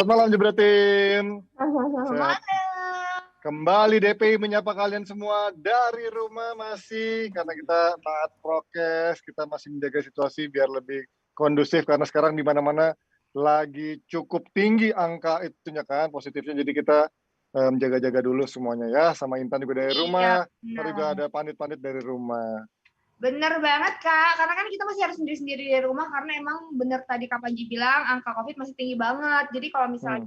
Selamat malam Jebretin. Sehat. Malam. Kembali DPI menyapa kalian semua dari rumah masih karena kita taat prokes, kita masih menjaga situasi biar lebih kondusif karena sekarang di mana-mana lagi cukup tinggi angka itunya kan positifnya, jadi kita menjaga-jaga dulu semuanya ya. Sama Intan juga dari rumah, Iya, ntar juga benar. ada pandit-pandit dari rumah. Bener banget, Kak. Karena kan kita masih harus sendiri-sendiri di rumah karena emang bener tadi Kak Panji bilang angka COVID masih tinggi banget. Jadi kalau misalnya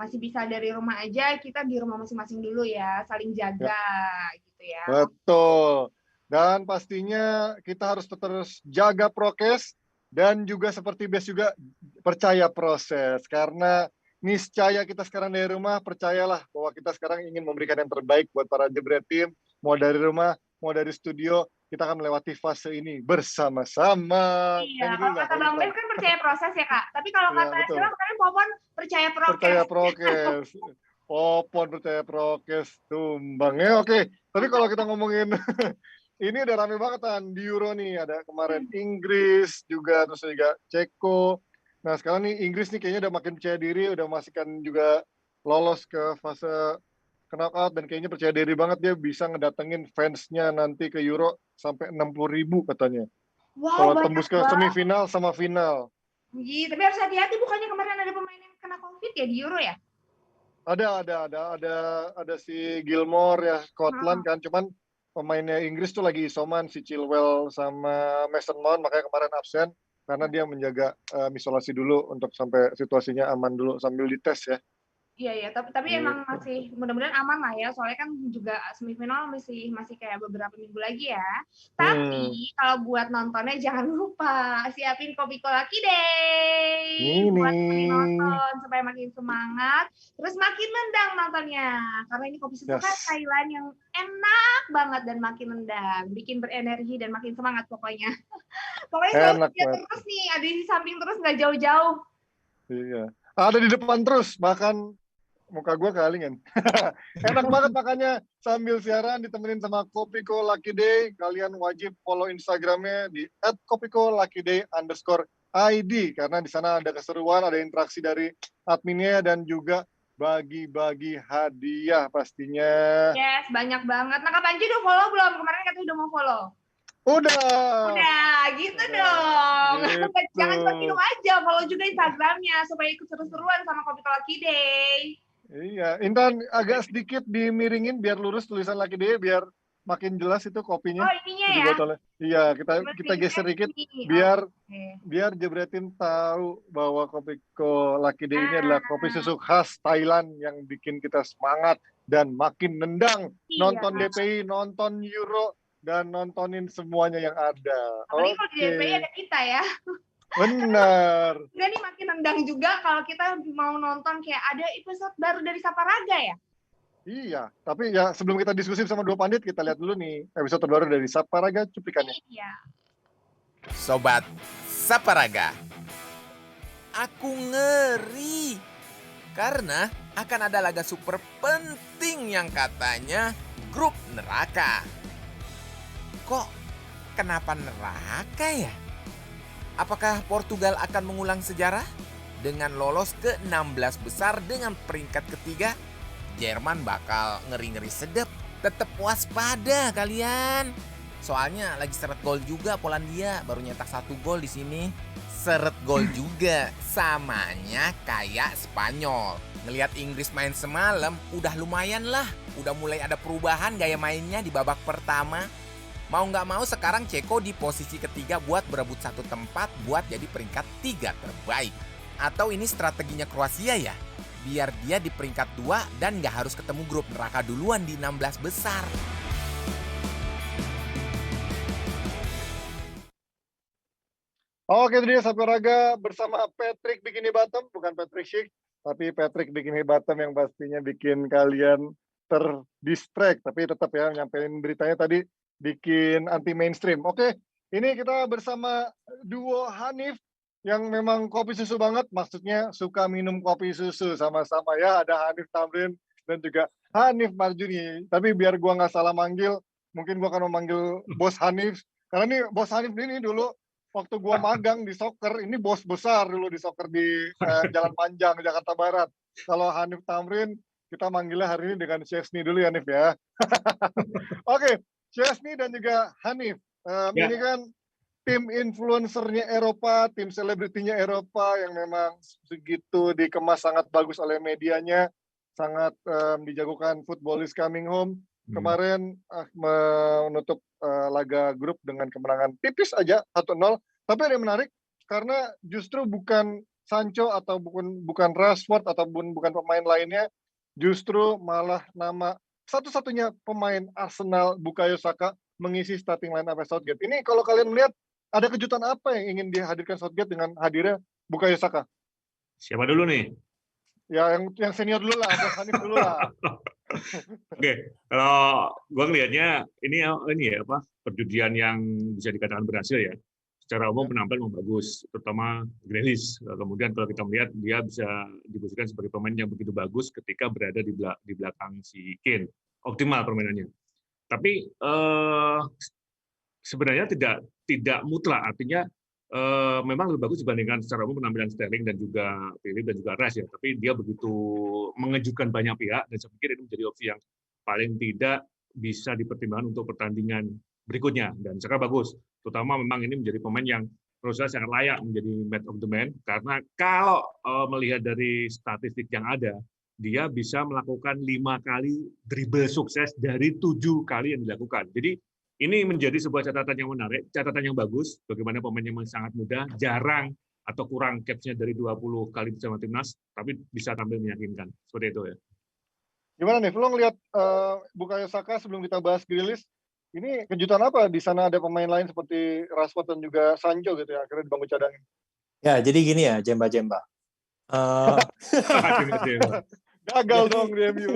masih bisa dari rumah aja, kita di rumah masing-masing dulu ya, saling Ya, jaga gitu ya. betul. Dan pastinya kita harus terus jaga prokes dan juga seperti biasa juga percaya proses. Karena niscaya kita sekarang dari rumah, percayalah bahwa kita sekarang ingin memberikan yang terbaik buat para Jebret Team. Mau dari rumah, mau dari studio, kita akan melewati fase ini bersama. Iya, Nyanyi dulu kalau nggak kata kalau Bang Intan? Bev kan percaya proses ya, Kak. Tapi kalau Iya, kata betul. siapa kemarin Popon percaya Percaya prokes. prokes. Popon percaya prokes. Tumbang ya, oke. Tapi kalau kita ngomongin ini udah rame banget kan di Euro nih, ada kemarin Inggris juga, terus juga Ceko. Nah sekarang nih Inggris nih kayaknya udah makin percaya diri, udah memastikan juga lolos ke fase knockout dan kayaknya percaya diri banget dia bisa ngedatengin fansnya nanti ke Euro sampai 60.000 katanya. Wow, Kalau banyak tembus ke banget. semifinal sama final. Tapi harus hati-hati, bukannya kemarin ada pemain yang kena COVID ya di Euro ya? Ada si Gilmore ya Scotland kan, cuman pemainnya Inggris tuh lagi isoman si Chilwell sama Mason Mount, makanya kemarin absen karena dia menjaga isolasi dulu untuk sampai situasinya aman dulu sambil dites ya. Iya ya, tapi emang Gitu. masih mudah-mudahan aman lah ya, soalnya kan juga semifinal masih kayak beberapa minggu lagi ya. Hmm, Tapi kalau buat nontonnya jangan lupa siapin kopi Lucky Day ini buat temenin nonton supaya makin semangat, terus makin nendang nontonnya. Karena ini kopi susu khas yes, Thailand yang enak banget dan makin nendang, bikin berenergi dan makin semangat pokoknya. Pokoknya selalu enak setia banget. terus nih, ada di samping terus nggak jauh-jauh. Iya. Ada di depan terus, bahkan muka gue kealingan. Enak banget makanya sambil siaran ditemenin sama Kopiko Lucky Day. Kalian wajib follow Instagramnya di @kopiko_lucky_day_id karena di sana ada keseruan, ada interaksi dari adminnya dan juga bagi-bagi hadiah pastinya. Yes, banyak banget. Nah, Kak Panji udah follow belum? Kemarin katanya udah mau follow. Udah, Udah, gitu udah, dong. gitu. Jangan cuma minum aja, follow juga Instagramnya supaya ikut seru-seruan sama Kopi Lucky Day. Iya, Intan agak sedikit dimiringin biar lurus tulisan Lucky Day biar makin jelas itu kopinya Oh, ininya di ya. botolnya. Iya, kita geser dikit Ini. biar Oke. Jebretin tahu bahwa kopi Lucky Day ini adalah kopi Nah, susu khas Thailand yang bikin kita semangat dan makin nendang iya. nonton DPI, nonton Euro dan nontonin semuanya yang ada. Apalagi kalau di DPI Oke, ada kita ya. benar. Juga nih makin nendang juga kalau kita mau nonton kayak ada episode baru dari Saparaga ya. Iya, tapi ya sebelum kita diskusi sama dua pandit, kita lihat dulu nih episode terbaru dari Saparaga cuplikannya. Iya. Sobat Saparaga, aku ngeri karena akan ada laga super penting yang katanya grup neraka. Kok kenapa neraka ya? Apakah Portugal akan mengulang sejarah dengan lolos ke 16 besar dengan peringkat ketiga? Jerman bakal ngeri-ngeri sedep. Tetap waspada kalian. Soalnya lagi seret gol juga Polandia, baru nyetak 1 gol di sini. Seret gol juga, samanya kayak Spanyol. Ngelihat Inggris main semalam, udah lumayan lah. Udah mulai ada perubahan gaya mainnya di babak pertama. Mau nggak mau sekarang Ceko di posisi ketiga buat berebut 1 tempat buat jadi peringkat 3 terbaik. Atau ini strateginya Kroasia ya? Biar dia di peringkat 2 dan nggak harus ketemu grup neraka duluan di 16 besar. Oke, itu dia Saparaga bersama Patrick Bikini Bottom, bukan Patrick Schick, tapi Patrick Bikini Bottom yang pastinya bikin kalian terdistract, tapi tetap ya nyampein beritanya tadi bikin anti mainstream. Oke, ini kita bersama duo Hanif yang memang kopi susu banget, maksudnya suka minum kopi susu sama-sama ya. Ada Hanif Tamrin dan juga Hanif Marjuni. Tapi biar gua nggak salah manggil, mungkin gua akan memanggil Bos Hanif karena nih Bos Hanif ini dulu waktu gua magang di soccer, ini bos besar dulu di soccer di Jalan Panjang, Jakarta Barat. Kalau Hanif Tamrin, kita manggilnya hari ini dengan Chesney dulu ya, Hanif ya. Oke, Chesney dan juga Hanif. Ya. Ini kan tim influencernya Eropa, tim selebritinya Eropa yang memang segitu dikemas sangat bagus oleh medianya, sangat dijagokan football is coming home. Kemarin menutup laga grup dengan kemenangan tipis aja 1-0. Tapi ada yang menarik karena justru bukan Sancho atau bukan Rashford ataupun bukan pemain lainnya, justru malah nama satu-satunya pemain Arsenal Bukayo Saka mengisi starting line up Southgate. Ini kalau kalian melihat ada kejutan apa yang ingin dihadirkan Southgate dengan hadirnya Bukayo Saka? Siapa dulu nih? Ya yang senior dulu lah, Bos Hanif dulu lah. Oke, kalau gue ngelihatnya ini ya apa perjudian yang bisa dikatakan berhasil ya. Secara umum penampilan memang bagus, terutama Grealish. Kemudian kalau kita melihat dia bisa diposisikan sebagai pemain yang begitu bagus ketika berada di belakang si Kane. Optimal permainannya. Tapi sebenarnya tidak mutlak, artinya memang lebih bagus dibandingkan secara umum penampilan Sterling dan juga Philip dan juga Rice ya. Tapi dia begitu mengejutkan banyak pihak dan saya pikir itu menjadi opsi yang paling tidak bisa dipertimbangkan untuk pertandingan berikutnya. Dan Saka bagus, terutama memang ini menjadi pemain yang menurut saya sangat layak menjadi man of the man karena kalau melihat dari statistik yang ada, dia bisa melakukan 5 kali dribble sukses dari 7 kali yang dilakukan. Jadi ini menjadi sebuah catatan yang menarik, catatan yang bagus, bagaimana pemain yang sangat muda, jarang atau kurang caps-nya dari 20 kali bersama timnas, tapi bisa tampil meyakinkan. Seperti itu ya. Gimana nih, lo ngelihat Bukayo Saka sebelum kita bahas Grealish, ini kejutan apa? Di sana ada pemain lain seperti Rashford dan juga Sancho gitu ya, akhirnya dibangun cadangin. Ya, jadi gini ya, Jemba-Jemba. Gagal dong di MU.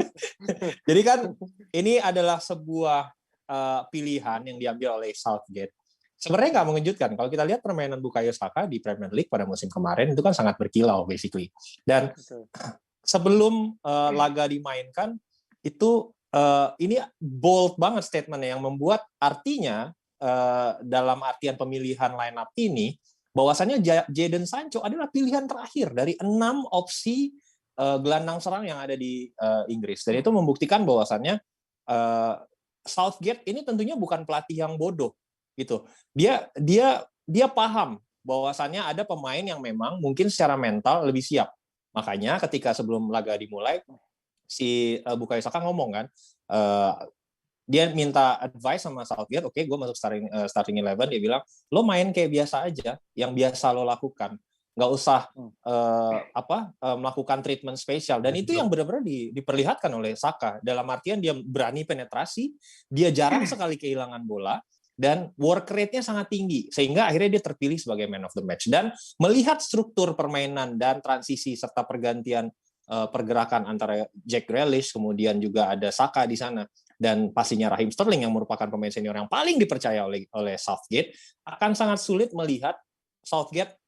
Jadi kan ini adalah sebuah pilihan yang diambil oleh Southgate. Sebenarnya nggak mengejutkan. Kalau kita lihat permainan Bukayo Saka di Premier League pada musim kemarin itu kan sangat berkilau basically. Dan sebelum laga dimainkan itu ini bold banget statementnya yang membuat artinya dalam artian pemilihan line up ini bahwasannya Jadon Sancho adalah pilihan terakhir dari 6 opsi gelandang serang yang ada di Inggris. Dan itu membuktikan bahwasannya Southgate ini tentunya bukan pelatih yang bodoh gitu. Dia paham bahwasannya ada pemain yang memang mungkin secara mental lebih siap. Makanya ketika sebelum laga dimulai si Bukayo Saka ngomong kan, dia minta advice sama Southgate, oke, gue masuk starting 11, dia bilang, lo main kayak biasa aja, yang biasa lo lakukan. Nggak usah melakukan treatment spesial. Dan itu yang benar-benar diperlihatkan oleh Saka. Dalam artian dia berani penetrasi, dia jarang sekali kehilangan bola, dan work rate-nya sangat tinggi. Sehingga akhirnya dia terpilih sebagai man of the match. Dan melihat struktur permainan dan transisi serta pergantian pergerakan antara Jack Grealish, kemudian juga ada Saka di sana, dan pastinya Raheem Sterling yang merupakan pemain senior yang paling dipercaya oleh Southgate, akan sangat sulit melihat Southgate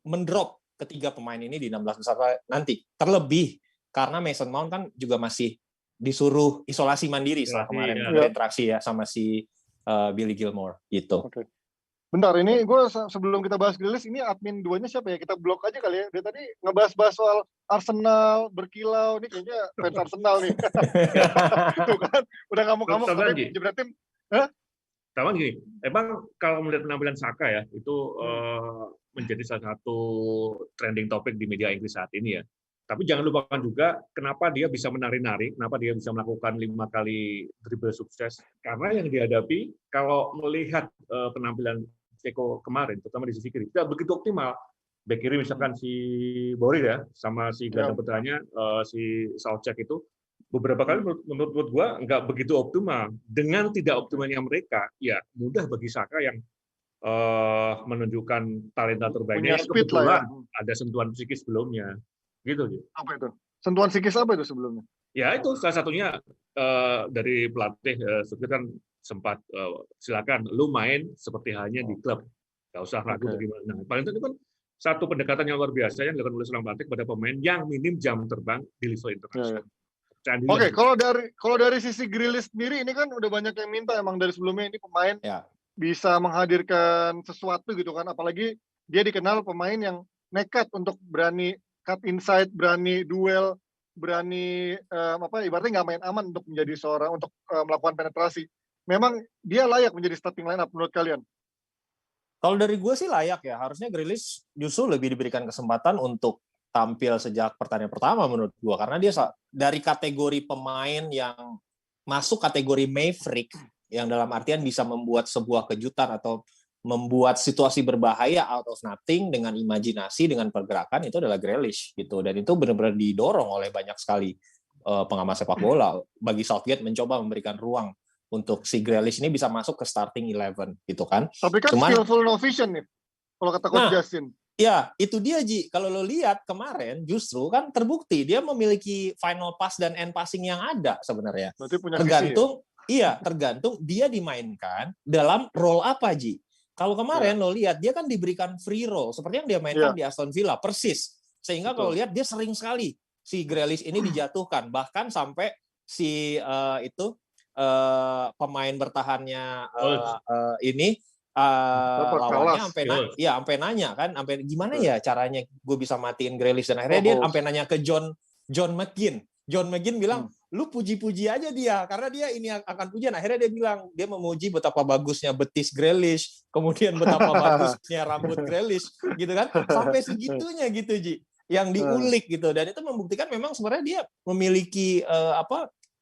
mendrop ketiga pemain ini di 16 besar nanti. Terlebih karena Mason Mount kan juga masih disuruh isolasi mandiri setelah kemarin berinteraksi ya sama si Billy Gilmore gitu. Oke. Bentar, ini gue sebelum kita bahas Grealish, ini admin duanya siapa ya? Kita blok aja kali ya. Dia tadi ngebahas soal Arsenal berkilau, ini kayaknya fans Arsenal nih. Tuh kan, udah ngamuk-ngamuk tapi jebret tim. Sama gini, emang kalau melihat penampilan Saka ya, itu menjadi salah satu trending topik di media Inggris saat ini ya. Tapi jangan lupakan juga kenapa dia bisa menari-nari, kenapa dia bisa melakukan 5 kali dribble sukses. Karena yang dihadapi, kalau melihat penampilan Ceko kemarin, terutama di sisi kiri, tidak begitu optimal. Back kiri misalkan si Borir ya, sama si gelandang putranya, si Southgate itu, beberapa kali menurut gua nggak begitu optimal. Dengan tidak optimalnya mereka, ya mudah bagi Saka yang menunjukkan talenta terbaiknya. Kebetulan ada sentuhan psikis sebelumnya. Gitu. Apa itu? Sentuhan psikis apa itu sebelumnya? Ya itu salah satunya dari pelatih Southgate kan sempat silakan lu main seperti halnya di klub, nggak usah ragu bagaimana. Nah, paling itu kan satu pendekatan yang luar biasa yang dilakukan oleh seorang pelatih pada pemain yang minim jam terbang di level internasional. Oke, kalau dari sisi Grealish sendiri ini kan udah banyak yang minta emang dari sebelumnya ini pemain bisa menghadirkan sesuatu gitu kan, apalagi dia dikenal pemain yang nekat untuk berani cut inside, berani duel, berani ibaratnya nggak main aman untuk menjadi seorang untuk melakukan penetrasi. Memang dia layak menjadi starting lineup menurut kalian? Kalau dari gue sih layak ya. Harusnya Grealish justru lebih diberikan kesempatan untuk tampil sejak pertandingan pertama menurut gue. Karena dia dari kategori pemain yang masuk kategori maverick, yang dalam artian bisa membuat sebuah kejutan atau membuat situasi berbahaya out of nothing dengan imajinasi, dengan pergerakan, itu adalah Grealish gitu. Dan itu benar-benar didorong oleh banyak sekali pengamat sepak bola. Bagi Southgate mencoba memberikan ruang untuk si Grealish ini bisa masuk ke starting 11 gitu kan. Tapi kan skillful no vision nih, kalau kata Coach Justin. Ya, itu dia Ji. Kalau lo lihat kemarin justru kan terbukti dia memiliki final pass dan end passing yang ada sebenarnya. Berarti punya tergantung visi, ya? Iya, tergantung dia dimainkan dalam role apa Ji. Kalau kemarin lo lihat dia kan diberikan free role seperti yang dia mainkan di Aston Villa persis. Sehingga kalau lihat dia sering sekali si Grealish ini dijatuhkan, bahkan sampai si pemain bertahannya ini lawannya sampai nanya kan, sampai gimana ya caranya gue bisa matiin Grealish, dan akhirnya dia sampai nanya ke John McGinn. John McGinn bilang, lu puji-puji aja dia karena dia ini akan pujian. Akhirnya dia bilang dia memuji betapa bagusnya betis Grealish, kemudian betapa bagusnya rambut Grealish gitu kan, sampai segitunya gitu Ji, yang diulik gitu. Dan itu membuktikan memang sebenarnya dia memiliki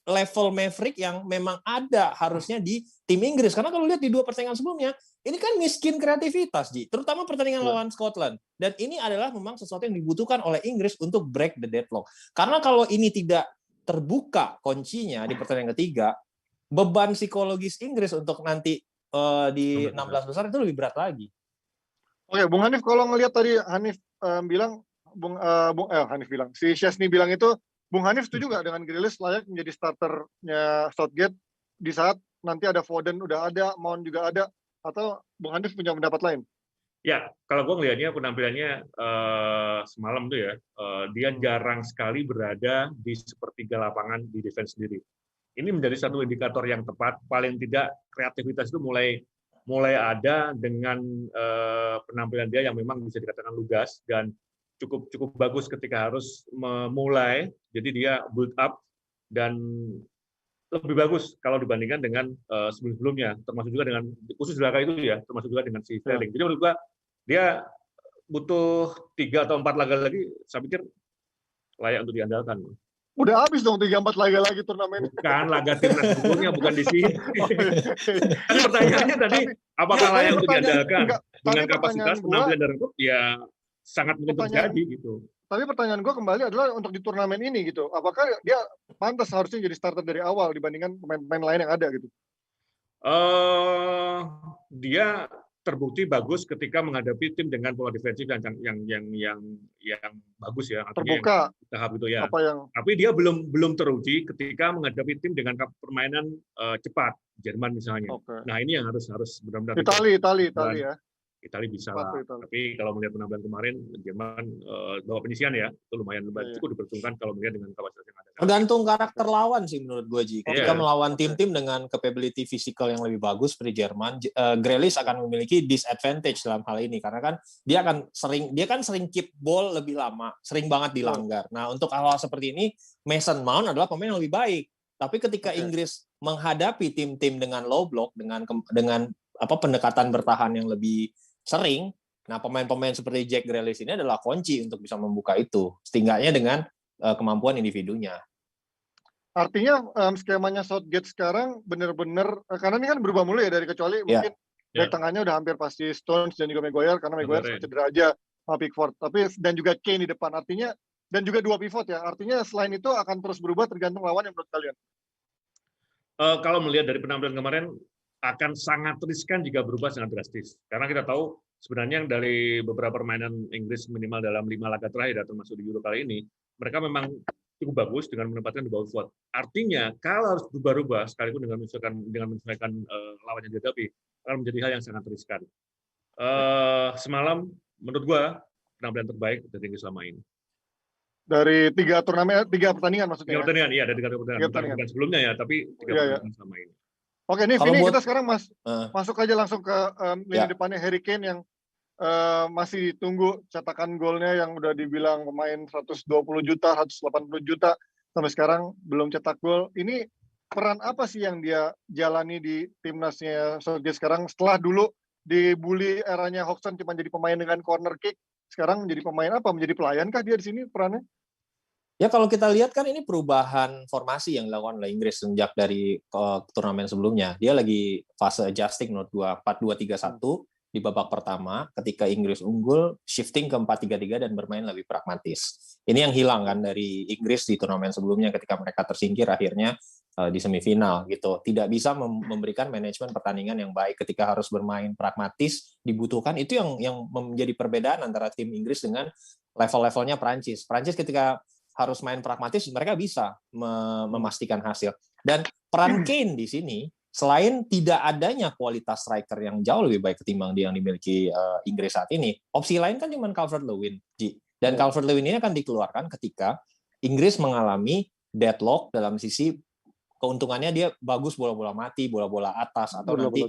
level maverick yang memang ada harusnya di tim Inggris. Karena kalau lihat di 2 pertandingan sebelumnya, ini kan miskin kreativitas, Ji. Terutama pertandingan lawan Scotland. Dan ini adalah memang sesuatu yang dibutuhkan oleh Inggris untuk break the deadlock. Karena kalau ini tidak terbuka kuncinya di pertandingan ketiga, beban psikologis Inggris untuk nanti di 16 besar itu lebih berat lagi. Oke, Bung Hanif, kalau ngelihat tadi Hanif bilang, si Chesney bilang itu, Bung Hanif setuju nggak dengan Grealish layak menjadi starternya Southgate di saat nanti ada Foden udah ada, Mount juga ada, atau Bung Hanif punya pendapat lain? Ya, kalau gue ngelihatnya penampilannya semalam tuh ya, dia jarang sekali berada di sepertiga lapangan di defense sendiri. Ini menjadi satu indikator yang tepat, paling tidak kreativitas itu mulai ada dengan penampilan dia yang memang bisa dikatakan lugas dan cukup bagus ketika harus memulai, jadi dia build up dan lebih bagus kalau dibandingkan dengan sebelum-sebelumnya, termasuk juga dengan khusus di laga itu ya, termasuk juga dengan si Sterling. Jadi menurut gua dia butuh 3 atau 4 laga lagi, saya pikir layak untuk diandalkan. Udah habis dong 3-4 laga lagi turnamen. Bukan laga timnas sebelumnya, bukan di sini. Tapi pertanyaannya tadi, apakah layak untuk diandalkan dengan kapasitas penampilan dan klub? Ya sangat mungkin terjadi gitu. Tapi pertanyaan gue kembali adalah untuk di turnamen ini gitu, apakah dia pantas harusnya jadi starter dari awal dibandingkan pemain-pemain lain yang ada gitu? Dia terbukti bagus ketika menghadapi tim dengan pola defensif yang bagus ya, terbuka tahap itu ya. Yang... Tapi dia belum teruji ketika menghadapi tim dengan permainan cepat, Jerman misalnya. Nah ini yang harus benar-benar. Itali ya. Itali bisa lah. Tapi kalau melihat penampilan kemarin, Jerman bawa penyisian ya, itu lumayan cukup diperhitungkan kalau melihat dengan kapasitas yang ada. Tergantung karakter lawan sih menurut gue, Ji. Ketika melawan tim-tim dengan capability fisikal yang lebih bagus seperti Jerman, Grealish akan memiliki disadvantage dalam hal ini karena kan dia kan sering keep ball lebih lama, sering banget dilanggar. Nah, untuk hal-hal seperti ini, Mason Mount adalah pemain yang lebih baik. Tapi ketika Inggris menghadapi tim-tim dengan low block, dengan pendekatan bertahan yang lebih sering, nah pemain-pemain seperti Jack Grealish ini adalah kunci untuk bisa membuka itu, setidaknya dengan kemampuan individunya. Artinya skemanya Southgate sekarang benar-benar, karena ini kan berubah mulu ya dari kecuali mungkin back tengahnya udah hampir pasti Stones dan juga Maguire, karena Maguire cedera aja sama Pickford, tapi dan juga Kane di depan, artinya dan juga 2 pivot ya, artinya selain itu akan terus berubah tergantung lawan yang menurut kalian. Kalau melihat dari penampilan kemarin, akan sangat riskan jika berubah sangat drastis. Karena kita tahu sebenarnya dari beberapa permainan Inggris minimal dalam 5 laga terakhir, termasuk di Euro kali ini, mereka memang cukup bagus dengan menempatkan di bawah pivot. Artinya kalau harus berubah-ubah sekalipun dengan menyesuaikan lawan yang dihadapi, akan menjadi hal yang sangat riskan. Semalam menurut gua penampilan terbaik dari Inggris selama ini. Dari 3 pertandingan maksudnya? 3 pertandingan, iya, dari 3 pertandingan. Bukan sebelumnya ya, tapi 3 pertandingan selama ini. Oke, nih Kalau Vini, buat kita sekarang masuk aja langsung ke lini Ya. depannya Harry Kane yang masih tunggu cetakan golnya yang udah dibilang pemain 120 juta, 180 juta sampai sekarang belum cetak gol. Ini peran apa sih yang dia jalani di timnasnya Southgate sekarang setelah dulu dibully eranya Hodgson cuma jadi pemain dengan corner kick, sekarang menjadi pemain apa? Menjadi pelayan kah dia di sini perannya? Ya kalau kita lihat kan ini perubahan formasi yang dilakukan oleh Inggris sejak dari turnamen sebelumnya. Dia lagi fase adjusting menurut gua 4-2-3-1 di babak pertama ketika Inggris unggul shifting ke 4-3-3 dan bermain lebih pragmatis. Ini yang hilang kan dari Inggris di turnamen sebelumnya ketika mereka tersingkir akhirnya di semifinal gitu. Tidak bisa memberikan manajemen pertandingan yang baik ketika harus bermain pragmatis dibutuhkan itu yang menjadi perbedaan antara tim Inggris dengan level-levelnya Prancis. Prancis ketika harus main pragmatis, mereka bisa memastikan hasil. Dan peran Kane di sini, selain tidak adanya kualitas striker yang jauh lebih baik ketimbang yang dimiliki Inggris saat ini, opsi lain kan cuma Calvert-Lewin. Dan Calvert-Lewin ini akan dikeluarkan ketika Inggris mengalami deadlock dalam sisi keuntungannya dia bagus bola-bola mati, bola-bola atas, atau nanti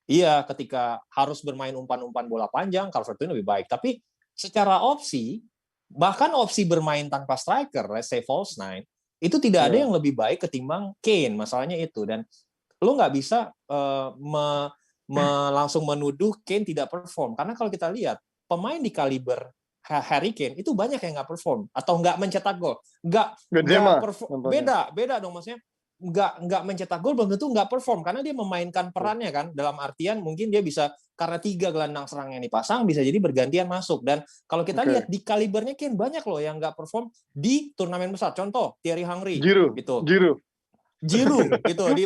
iya ketika harus bermain umpan-umpan bola panjang, Calvert-Lewin lebih baik. Tapi secara opsi, bahkan opsi bermain tanpa striker, let's say false nine, itu tidak ada yang lebih baik ketimbang Kane. Masalahnya itu. Dan lo nggak bisa langsung menuduh Kane tidak perform. Karena kalau kita lihat, pemain di kaliber Harry Kane itu banyak yang nggak perform atau nggak mencetak gol. Nggak perform. Beda dong maksudnya. Nggak mencetak gol belum tentu nggak perform karena dia memainkan perannya kan, dalam artian mungkin dia bisa karena 3 gelandang serang yang dipasang bisa jadi bergantian masuk. Dan kalau kita lihat di kalibernya Kane banyak loh yang nggak perform di turnamen besar, contoh Thierry Henry gitu, Giroud gitu di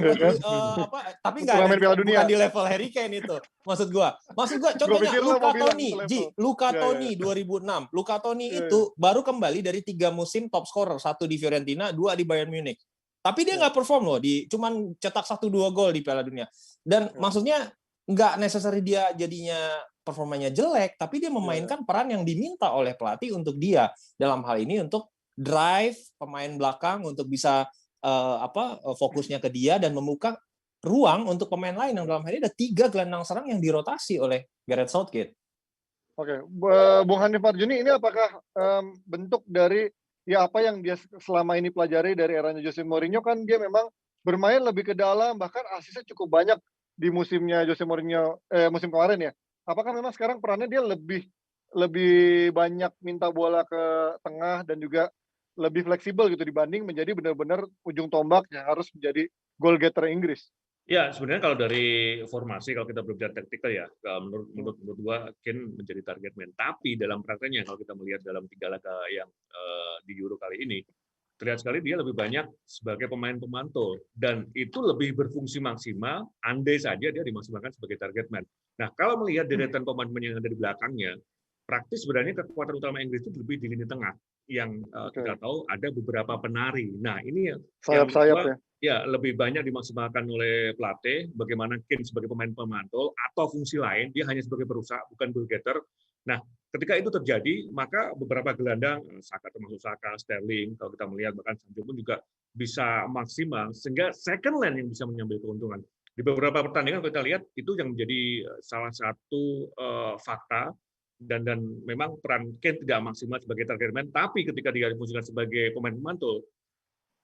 tapi nggak ada bukan di level Harry Kane itu maksud gua contohnya Luca Toni 2006 Luca Toni itu baru kembali dari 3 musim top scorer, 1 di Fiorentina, 2 di Bayern Munich. Tapi dia nggak perform loh, cuman cetak 1-2 gol di Piala Dunia. Dan maksudnya nggak necessary dia jadinya performanya jelek, tapi dia memainkan peran yang diminta oleh pelatih untuk dia. Dalam hal ini untuk drive pemain belakang untuk bisa fokusnya ke dia dan membuka ruang untuk pemain lain yang dalam hal ini ada 3 gelandang serang yang dirotasi oleh Gareth Southgate. Oke, Bung Hanif Marjuni, ini apakah bentuk dari ya apa yang dia selama ini pelajari dari eranya Jose Mourinho? Kan dia memang bermain lebih ke dalam, bahkan asisnya cukup banyak di musimnya Jose Mourinho musim kemarin ya. Apakah memang sekarang perannya dia lebih banyak minta bola ke tengah dan juga lebih fleksibel gitu dibanding menjadi benar-benar ujung tombak yang harus menjadi goal getter Inggris? Ya, sebenarnya kalau dari formasi, kalau kita berbicara taktikal ya, menurut gua Kane menjadi target man. Tapi dalam prakteknya kalau kita melihat dalam 3 laga yang di Euro kali ini, terlihat sekali dia lebih banyak sebagai pemain pemantul dan itu lebih berfungsi maksimal andai saja dia dimaksimalkan sebagai target man. Nah, kalau melihat deretan pemain-pemain yang ada di belakangnya, praktis sebenarnya kekuatan utama Inggris itu lebih di lini tengah yang kita tahu ada beberapa penari. Nah, ini sayap-sayap ya lebih banyak dimaksimalkan oleh pelatih, bagaimana Kane sebagai pemain pemantul atau fungsi lain, dia hanya sebagai perusak, bukan goal getter. Nah, ketika itu terjadi, maka beberapa gelandang, Saka termasuk Saka, Sterling, kalau kita melihat bahkan Sancho pun juga bisa maksimal, sehingga second line yang bisa mengambil keuntungan. Di beberapa pertandingan kita lihat itu yang menjadi salah satu fakta dan memang peran Kane tidak maksimal sebagai target man, tapi ketika dia difungsikan sebagai pemain pemantul,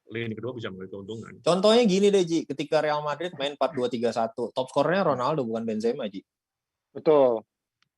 lini kedua bisa mengambil keuntungan. Contohnya gini deh, Ji. Ketika Real Madrid main 4-2-3-1, top skornya Ronaldo bukan Benzema, Ji. Betul.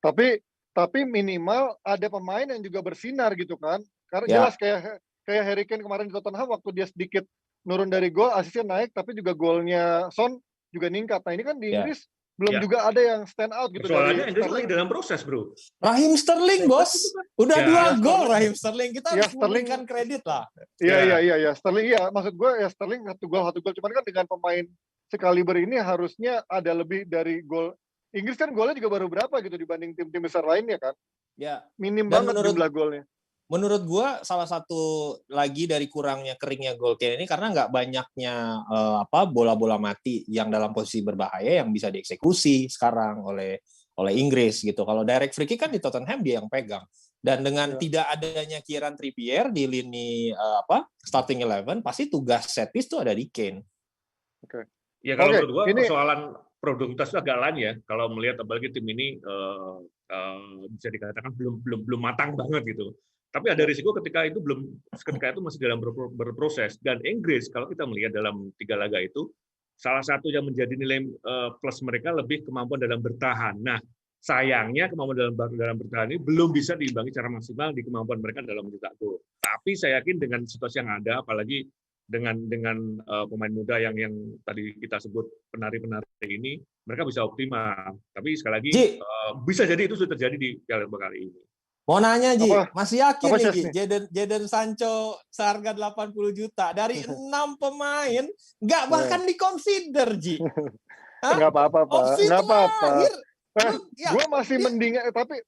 Tapi minimal ada pemain yang juga bersinar gitu kan. Karena jelas kayak Harry Kane kemarin di Tottenham waktu dia sedikit nurun dari gol, asisnya naik, tapi juga golnya Son juga ningkat. Nah, ini kan di Inggris belum juga ada yang stand out gitu. Soalnya Inggris lagi dalam proses, bro. Raheem Sterling, bos. Udah 2 gol Raheem Sterling. Kita harus memberikan kredit lah. Iya. Sterling, iya. Maksud gue ya Sterling 1 gol. Cuman kan dengan pemain sekaliber ini harusnya ada lebih dari gol. Inggris kan golnya juga baru berapa gitu dibanding tim-tim besar lainnya kan. Ya. Minim banget jumlah golnya. Menurut gue salah satu lagi dari kurangnya keringnya gol Kane ini karena nggak banyaknya bola-bola mati yang dalam posisi berbahaya yang bisa dieksekusi sekarang oleh Inggris gitu. Kalau direct free kick kan di Tottenham dia yang pegang. Dan dengan tidak adanya Kieran Trippier di lini starting 11 pasti tugas set piece itu ada di Kane. Oke. Ya kalau Oke, menurut gua ini persoalan produktivitas itu agak lain ya. Kalau melihat apalagi tim ini bisa dikatakan belum matang banget gitu. Tapi ada ya, risiko ketika itu masih dalam berproses. Dan Inggris kalau kita melihat dalam 3 laga itu salah satu yang menjadi nilai plus mereka lebih kemampuan dalam bertahan. Nah, sayangnya kemampuan dalam bertahan ini belum bisa diimbangi secara maksimal di kemampuan mereka dalam mencetak gol. Tapi saya yakin dengan situasi yang ada, apalagi dengan pemain muda yang tadi kita sebut penari-penari ini, mereka bisa optimal. Tapi sekali lagi Ji, bisa jadi itu sudah terjadi di Piala kali ini. mau nanya Ji, apa masih yakin apa nih Ji, Chesney? Jadon Sancho seharga 80 juta dari 6 pemain nggak bahkan dikonsider Ji. Hah? Nggak apa-apa, Pak. Opsi Nggak apa-apa. terakhir. Ya, Gue masih dia- mending,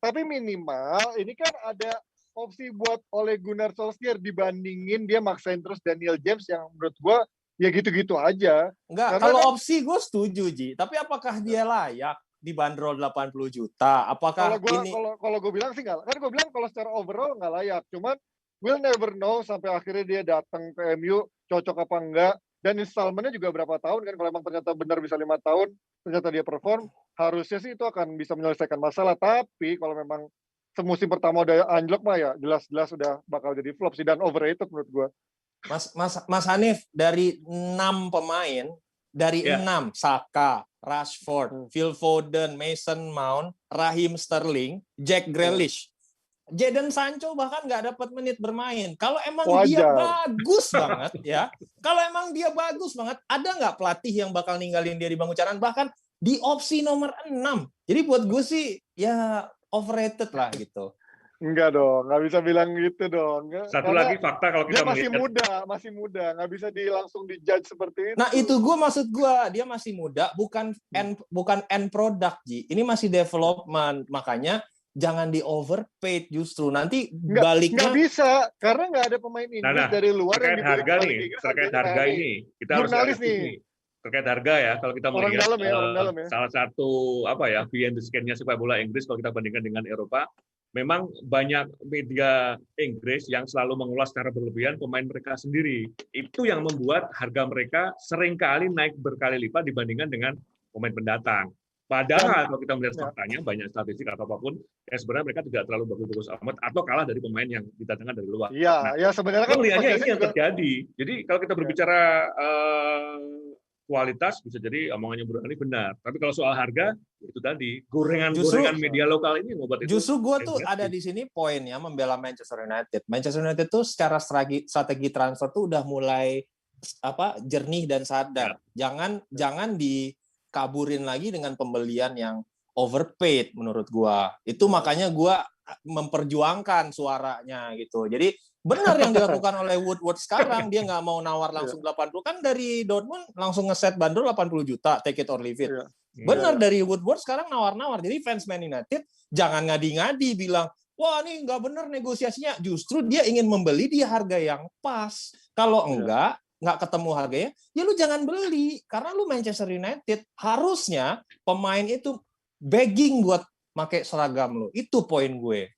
tapi minimal ini kan ada opsi buat Ole Gunnar Solskjaer dibandingin dia maksain terus Daniel James yang menurut gue ya gitu-gitu aja. Enggak, Karena kalau kan- opsi gue setuju Ji, tapi apakah dia layak dibanderol 80 juta? Apakah ini Kalau gue bilang sih nggak, kan gue bilang kalau secara overall nggak layak. Cuman we'll never know sampai akhirnya dia datang ke MU cocok apa enggak. Dan installmentnya juga berapa tahun kan, kalau emang ternyata benar bisa 5 tahun, ternyata dia perform, harusnya sih itu akan bisa menyelesaikan masalah. Tapi kalau memang semusim pertama udah anjlok mah ya jelas-jelas udah bakal jadi flop sih dan overrated menurut gue. Mas Hanif dari 6 pemain, dari Ya. 6 Saka, Rashford, Phil Foden, Mason Mount, Raheem Sterling, Jack Grealish. Jadon Sancho bahkan nggak dapat menit bermain. Kalau emang dia Wajar. bagus banget ya, kalau emang dia bagus banget, ada nggak pelatih yang bakal ninggalin dia di bangku cadangan bahkan di opsi nomor 6. Jadi buat gue sih ya overrated lah gitu. Enggak dong, nggak bisa bilang gitu dong. Nggak, Satu karena lagi fakta kalau dia kita masih melihat muda, nggak bisa langsung dijudge seperti itu. Nah itu gue maksud gue, dia masih muda, bukan end product Ji. Ini masih development, makanya jangan di overpaid justru nanti Nggak baliknya bisa, karena nggak ada pemain Inggris dari luar yang terkait dibeli harga pemain nih, Inggris terkait harganya harga mahal. ini kita harus Jurnalis realistis nih. nih. Terkait harga ya, kalau kita Orang melihat dalam ya, orang dalam ya. salah satu behind the scan-nya sepak bola Inggris kalau kita bandingkan dengan Eropa, memang banyak media Inggris yang selalu mengulas secara berlebihan pemain mereka sendiri. Itu yang membuat harga mereka seringkali naik berkali lipat dibandingkan dengan pemain pendatang. Padahal kalau kita melihat faktanya, banyak statistik atau apapun, ya sebenarnya mereka tidak terlalu bagus-bagus amat atau kalah dari pemain yang didatangkan dari luar. Iya, ya sebenarnya kan Lihatnya ini prosesnya yang terjadi. Jadi kalau kita berbicara kualitas, bisa jadi omongannya Bro ini benar. Tapi kalau soal harga, itu tadi gorengan media lokal ini membuat itu. Justru gue tuh ada di sini poinnya membela Manchester United. Manchester United tuh secara strategi transfer tuh udah mulai jernih dan sadar. Jangan dikaburin lagi dengan pembelian yang overpaid menurut gua. Itu makanya gua memperjuangkan suaranya gitu. Jadi benar yang dilakukan oleh Woodward sekarang, dia nggak mau nawar langsung 80 kan dari Dortmund langsung ngeset bandrol 80 juta, take it or leave it. Benar dari Woodward sekarang nawar-nawar. Jadi fans Man United jangan ngadi-ngadi bilang, wah ini nggak benar negosiasinya. Justru dia ingin membeli di harga yang pas. Kalau enggak, nggak ketemu harganya, ya lu jangan beli. Karena lu Manchester United, harusnya pemain itu begging buat pakai seragam lu. Itu poin gue.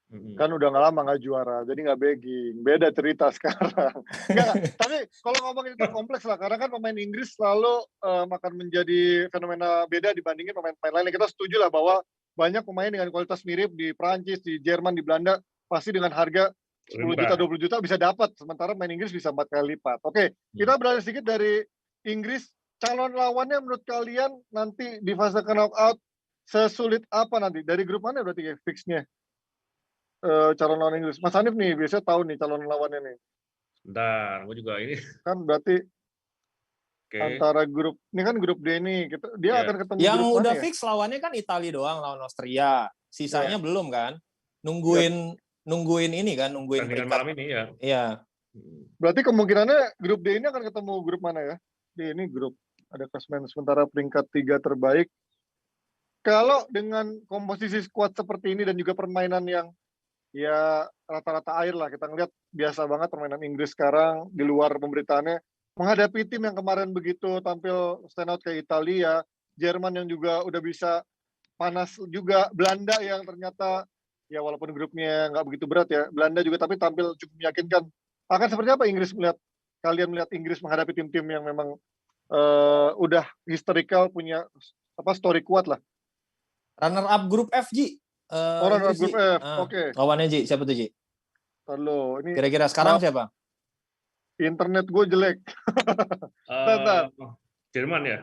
Kan udah nggak lama nggak juara, jadi nggak begging. Beda cerita sekarang. Nggak, tapi kalau ngomongin itu kompleks lah, karena kan pemain Inggris selalu akan menjadi fenomena beda dibandingin pemain-pemain lain. Kita setuju lah bahwa banyak pemain dengan kualitas mirip di Prancis, di Jerman, di Belanda, pasti dengan harga 10 juta, 20 juta bisa dapat. Sementara pemain Inggris bisa 4 kali lipat. Oke, kita beralih sedikit dari Inggris. Calon lawannya menurut kalian nanti di fase knockout sesulit apa nanti? Dari grup mana berarti fixnya? Calon lawan Inggris. Mas Hanif nih biasanya tahu nih calon lawannya nih. Bentar, gue juga ini. Kan berarti antara grup, ini kan grup D nih, dia akan ketemu yang grup udah mana fix lawannya kan Italia doang lawan Austria. Sisanya belum kan? Nungguin ini kan, nungguin peringkat malam ini ya. Iya. Berarti kemungkinannya grup D ini akan ketemu grup mana ya? D ini grup ada klasemen sementara peringkat 3 terbaik. Kalau dengan komposisi skuad seperti ini dan juga permainan yang ya rata-rata air lah, kita ngeliat biasa banget permainan Inggris sekarang di luar pemberitaannya, menghadapi tim yang kemarin begitu tampil stand out kayak Italia, Jerman yang juga udah bisa panas juga, Belanda yang ternyata ya walaupun grupnya nggak begitu berat ya, Belanda juga tapi tampil cukup meyakinkan. Akan seperti apa Inggris kalian melihat Inggris menghadapi tim-tim yang memang udah historical, punya story kuat lah. Runner up grup F, Ji. Orang Inggris, grup Ji. F, oke. Lawannya, Ji, siapa tuh, Ji? Halo, ini Kira-kira sekarang maaf, siapa? internet gue jelek. Bentar. Jerman ya?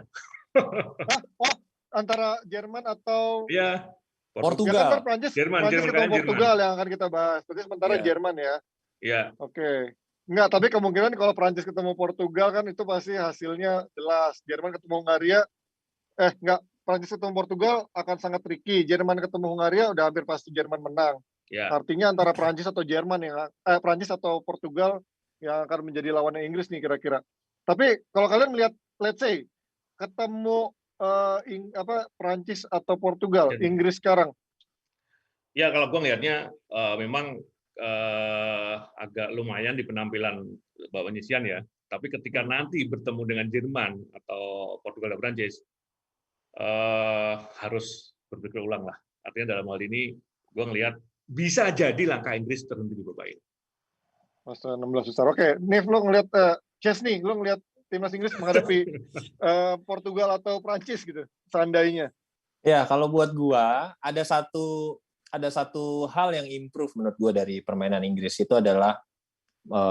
Hah? Oh, antara Jerman atau Iya. ya kan Portugal. Prancis Jerman ketemu kayaknya Portugal yang akan kita bahas. Berarti sementara Iya. Jerman ya. Iya. Oke. Enggak, tapi kemungkinan kalau Prancis ketemu Portugal kan itu pasti hasilnya jelas. Jerman ketemu Hungaria, enggak, Prancis ketemu Portugal akan sangat tricky. Jerman ketemu Hungaria udah hampir pasti Jerman menang. Ya. Artinya antara Prancis atau Jerman Prancis atau Portugal yang akan menjadi lawannya Inggris nih kira-kira. Tapi kalau kalian melihat, let's say ketemu Prancis atau Portugal, Inggris sekarang. Ya, kalau gue ngelihatnya memang agak lumayan di penampilan Bapak Nyisian ya. Tapi ketika nanti bertemu dengan Jerman atau Portugal dan Prancis, harus berpikir ulang lah. Artinya dalam hal ini gue ngelihat bisa jadi langkah Inggris terhenti di babak ini. Masa 16 besar. Oke, Nif, lo ngelihat Chesney, lo ngelihat timnas Inggris menghadapi Portugal atau Prancis gitu, seandainya. Ya, kalau buat gua ada satu hal yang improve menurut gua dari permainan Inggris itu adalah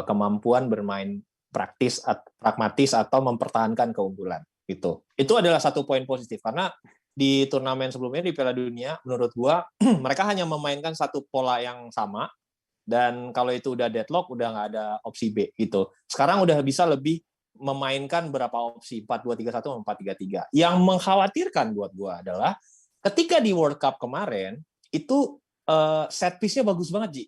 kemampuan bermain pragmatis atau mempertahankan keunggulan gitu. Itu adalah satu poin positif karena di turnamen sebelumnya di Piala Dunia menurut gua mereka hanya memainkan satu pola yang sama dan kalau itu udah deadlock udah nggak ada opsi B gitu. Sekarang udah bisa lebih memainkan berapa opsi 4-2-3-1 sama 4-3-3. Yang mengkhawatirkan buat gua adalah ketika di World Cup kemarin itu set piece-nya bagus banget, Ji.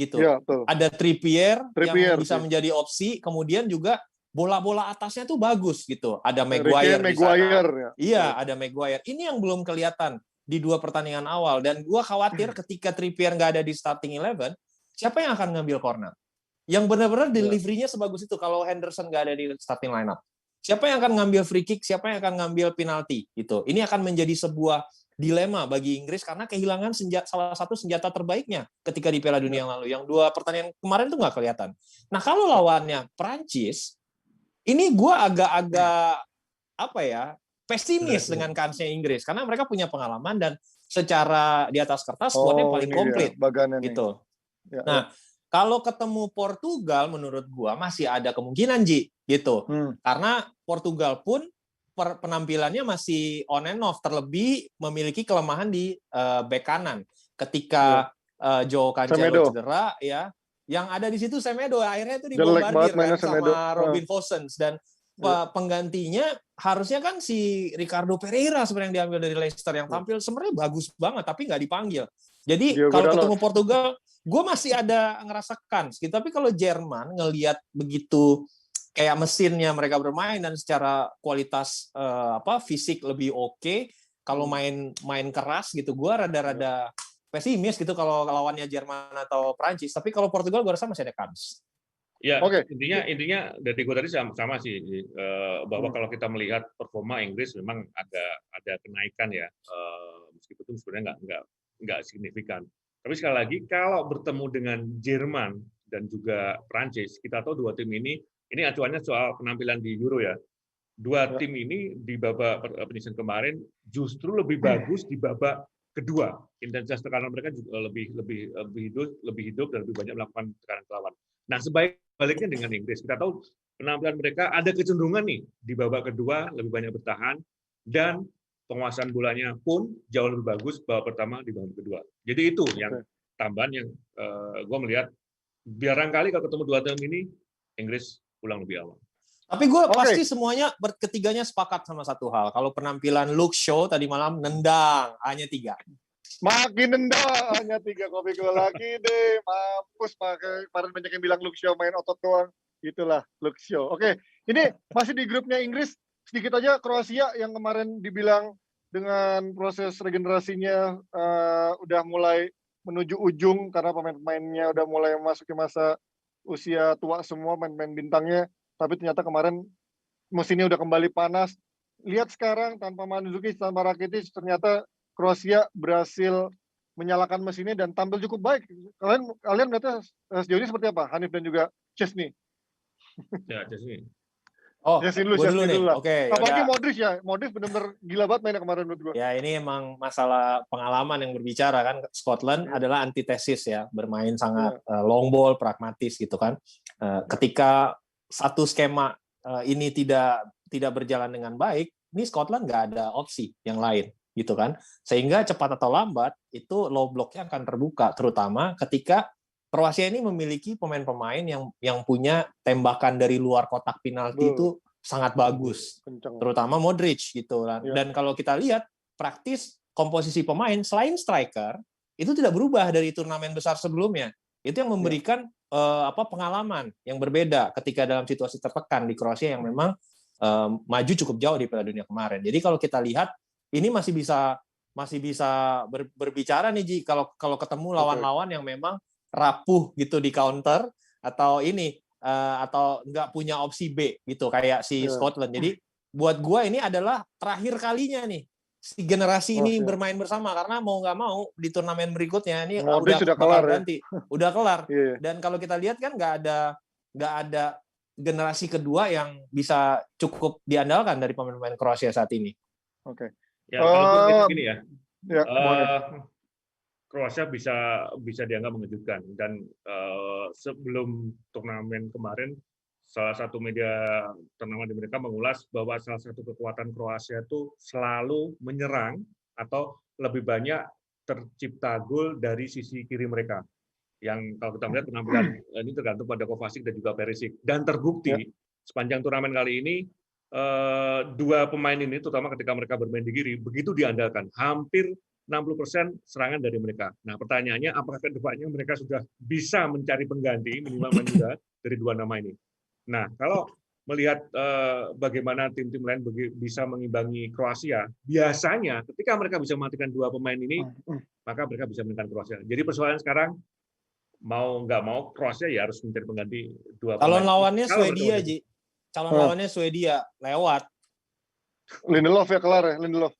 Gitu. Ya, ada Trippier yang bisa sih menjadi opsi, kemudian juga bola-bola atasnya tuh bagus gitu. Ada Maguire di sana. Ya. Iya, ada Maguire. Ini yang belum kelihatan di 2 pertandingan awal dan gua khawatir ketika Trippier nggak ada di starting 11, siapa yang akan ngambil corner? Yang benar-benar delivery-nya sebagus itu kalau Henderson nggak ada di starting lineup. Siapa yang akan ngambil free kick? Siapa yang akan ngambil penalti? Gitu. Ini akan menjadi sebuah dilema bagi Inggris karena kehilangan salah satu senjata terbaiknya ketika di Piala Dunia yang lalu. Yang 2 pertandingan kemarin tuh nggak kelihatan. Nah, kalau lawannya Prancis, ini gue agak-agak pesimis dengan kansnya Inggris karena mereka punya pengalaman dan secara di atas kertas skuadnya paling komplit gitu. Ya, nah, kalau ketemu Portugal menurut gua masih ada kemungkinan, Ji, gitu. Karena Portugal pun penampilannya masih on and off, terlebih memiliki kelemahan di bek kanan. Ketika Joao Cancelo cedera ya, yang ada di situ Semedo akhirnya itu dibombardir kan sama Robin Gosens dan penggantinya harusnya kan si Ricardo Pereira sebenarnya yang diambil dari Leicester yang tampil sebenarnya bagus banget tapi nggak dipanggil. Jadi kalau ketemu Portugal, gue masih ada ngerasakan. Tapi kalau Jerman ngelihat begitu kayak mesinnya mereka bermain dan secara kualitas fisik lebih oke, kalau main keras gitu, gue rada-rada pesimis gitu kalau lawannya Jerman atau Prancis. Tapi kalau Portugal gue rasa masih ada kans. Ya, intinya dari gue tadi sama sih bahwa kalau kita melihat performa Inggris memang ada kenaikan ya, meskipun sebenarnya nggak signifikan. Tapi sekali lagi kalau bertemu dengan Jerman dan juga Prancis, kita tahu 2 tim ini acuannya soal penampilan di Euro ya. 2 tim ini di babak penyisian kemarin justru lebih bagus di babak kedua. Intensitas tekanan mereka juga lebih hidup dan lebih banyak melakukan tekanan ke lawan. Nah, sebaliknya dengan Inggris, kita tahu penampilan mereka ada kecenderungan nih di babak kedua lebih banyak bertahan dan penguasaan bolanya pun jauh lebih bagus babak pertama di babak kedua. Jadi itu yang tambahan yang gue melihat barangkali kalau ketemu 2 tim ini Inggris pulang lebih awal. Tapi gue pasti semuanya ketiganya sepakat sama satu hal. Kalau penampilan Luke Shaw tadi malam nendang hanya 3. Makin nendang hanya 3 kopi gue lagi deh. Mampus pakai kemarin banyak yang bilang Luke Shaw main otot doang. Itulah Luke Shaw. Oke, ini masih di grupnya Inggris. Sedikit aja Kroasia yang kemarin dibilang dengan proses regenerasinya udah mulai menuju ujung karena pemain-pemainnya udah mulai memasuki masa usia tua semua pemain bintangnya. Tapi ternyata kemarin musim ini udah kembali panas. Lihat sekarang tanpa Mandzukic, tanpa Rakitic, ternyata Kroasia berhasil menyalakan mesinnya dan tampil cukup baik. Kalian melihatnya sejauh ini seperti apa, Hanif dan juga Chesney? Ya, Chesney. Oh, Siasin dulu, gue dulu siasin nih. dulu lah. Oke, Apalagi yaudah. Modric ya. Modric bener-bener gila banget mainnya kemarin menurut gue. Ya, ini emang masalah pengalaman yang berbicara kan. Scotland Iya. adalah antitesis ya, bermain sangat Iya. long ball, pragmatis gitu kan. Ketika satu skema ini tidak berjalan dengan baik, ini Scotland nggak ada opsi yang lain gitu kan. Sehingga cepat atau lambat itu low block-nya akan terbuka, terutama ketika Kroasia ini memiliki pemain-pemain yang punya tembakan dari luar kotak penalti itu sangat bagus, Kenceng. terutama Modric gitu kan. Iya. Dan kalau kita lihat praktis komposisi pemain selain striker itu tidak berubah dari turnamen besar sebelumnya. Itu yang memberikan pengalaman yang berbeda ketika dalam situasi tertekan di Kroasia yang memang maju cukup jauh di Piala Dunia kemarin. Jadi kalau kita lihat ini masih bisa berbicara nih Ji, kalau ketemu lawan-lawan yang memang rapuh gitu di counter atau atau nggak punya opsi B gitu kayak si Scotland. Jadi buat gua ini adalah terakhir kalinya nih si generasi ini bermain bersama, karena mau nggak mau di turnamen berikutnya ini udah kelar ganti, udah kelar. Iya. Dan kalau kita lihat kan nggak ada generasi kedua yang bisa cukup diandalkan dari pemain-pemain Kroasia saat ini. Oke. Ya, kalau gue gitu gini ya. Ya, Kroasia bisa dianggap mengejutkan, dan sebelum turnamen kemarin salah satu media ternama di mereka mengulas bahwa salah satu kekuatan Kroasia itu selalu menyerang atau lebih banyak tercipta gol dari sisi kiri mereka. Yang kalau kita melihat penampilan ini tergantung pada Kovacic dan juga Perisic, dan terbukti sepanjang turnamen kali ini dua pemain ini, terutama ketika mereka bermain di kiri, begitu diandalkan. Hampir 60% serangan dari mereka. Nah, pertanyaannya apakah ke depannya mereka sudah bisa mencari pengganti minimal main muda dari dua nama ini. Nah, kalau melihat bagaimana tim-tim lain bisa mengimbangi Kroasia, biasanya ketika mereka bisa mematikan dua pemain ini, maka mereka bisa menangkan Kroasia. Jadi persoalan sekarang, mau nggak mau Kroasia ya harus mencari pengganti dua pemain. Calon lawannya Swedia, Ji. Calon lawannya Swedia, lewat. Lindelof ya, kelar ya, Lindelof.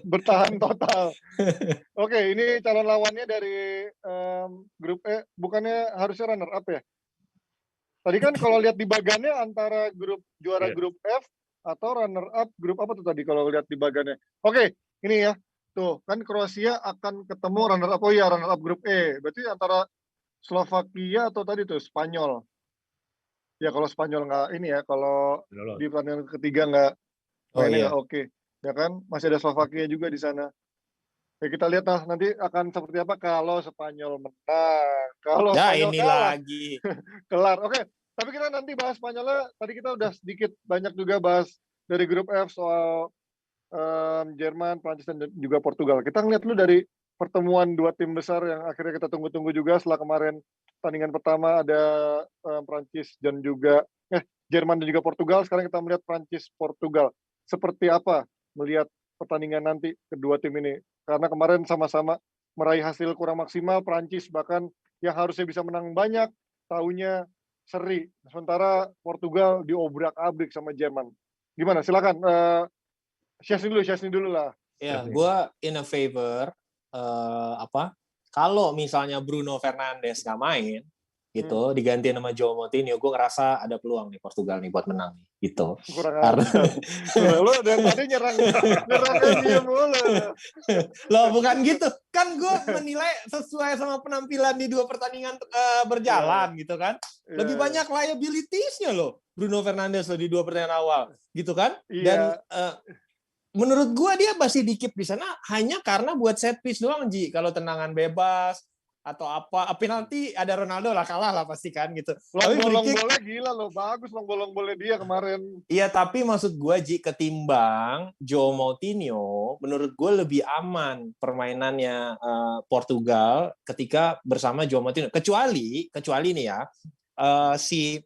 Bertahan total. Oke, ini calon lawannya dari grup E, bukannya harusnya runner up ya? Tadi kan kalau lihat di bagannya antara grup juara grup F atau runner up grup apa tuh tadi kalau lihat di bagannya. Oke, ini ya. Tuh, kan Kroasia akan ketemu runner up. Oh iya, runner up grup E. Berarti antara Slovakia atau tadi tuh Spanyol. Ya kalau Spanyol nggak ini ya, kalau di pertandingan ketiga nggak mainnya nggak oke. Ya kan, masih ada Slovakia juga di sana. Ya kita lihat nanti akan seperti apa kalau Spanyol menang. Kalau Spanyol ini kalah, lagi. kelar. Oke, tapi kita nanti bahas Spanyolnya. Tadi kita udah sedikit banyak juga bahas dari grup F soal Jerman, Prancis, dan juga Portugal. Kita ngeliat dulu dari pertemuan dua tim besar yang akhirnya kita tunggu-tunggu juga setelah kemarin pertandingan pertama ada Prancis dan juga Jerman dan juga Portugal. Sekarang kita melihat Prancis Portugal. Seperti apa melihat pertandingan nanti kedua tim ini? Karena kemarin sama-sama meraih hasil kurang maksimal. Prancis bahkan yang harusnya bisa menang banyak, taunya seri. Sementara Portugal diobrak-abrik sama Jerman. Gimana? Silakan. Syasni dulu lah. Ya, gue in a favor kalau misalnya Bruno Fernandes nggak main gitu, diganti sama João Moutinho, gue ngerasa ada peluang nih Portugal nih buat menang nih, gitu. Karena lu dari tadi nyerang dia mulu. Loh, bukan gitu. Kan gue menilai sesuai sama penampilan di dua pertandingan berjalan gitu kan. Lebih banyak liabilities-nya loh Bruno Fernandes di dua pertandingan awal, gitu kan? Dan menurut gue dia masih dikip di sana hanya karena buat set piece doang, Ji. Kalau tendangan bebas atau apa, penalti ada Ronaldo lah, kalah lah pasti kan gitu. Long bolnya gila loh, bagus long bolnya dia kemarin. Iya, tapi maksud gue, Ji, ketimbang João Moutinho, menurut gue lebih aman permainannya Portugal ketika bersama João Moutinho. Kecuali nih ya, si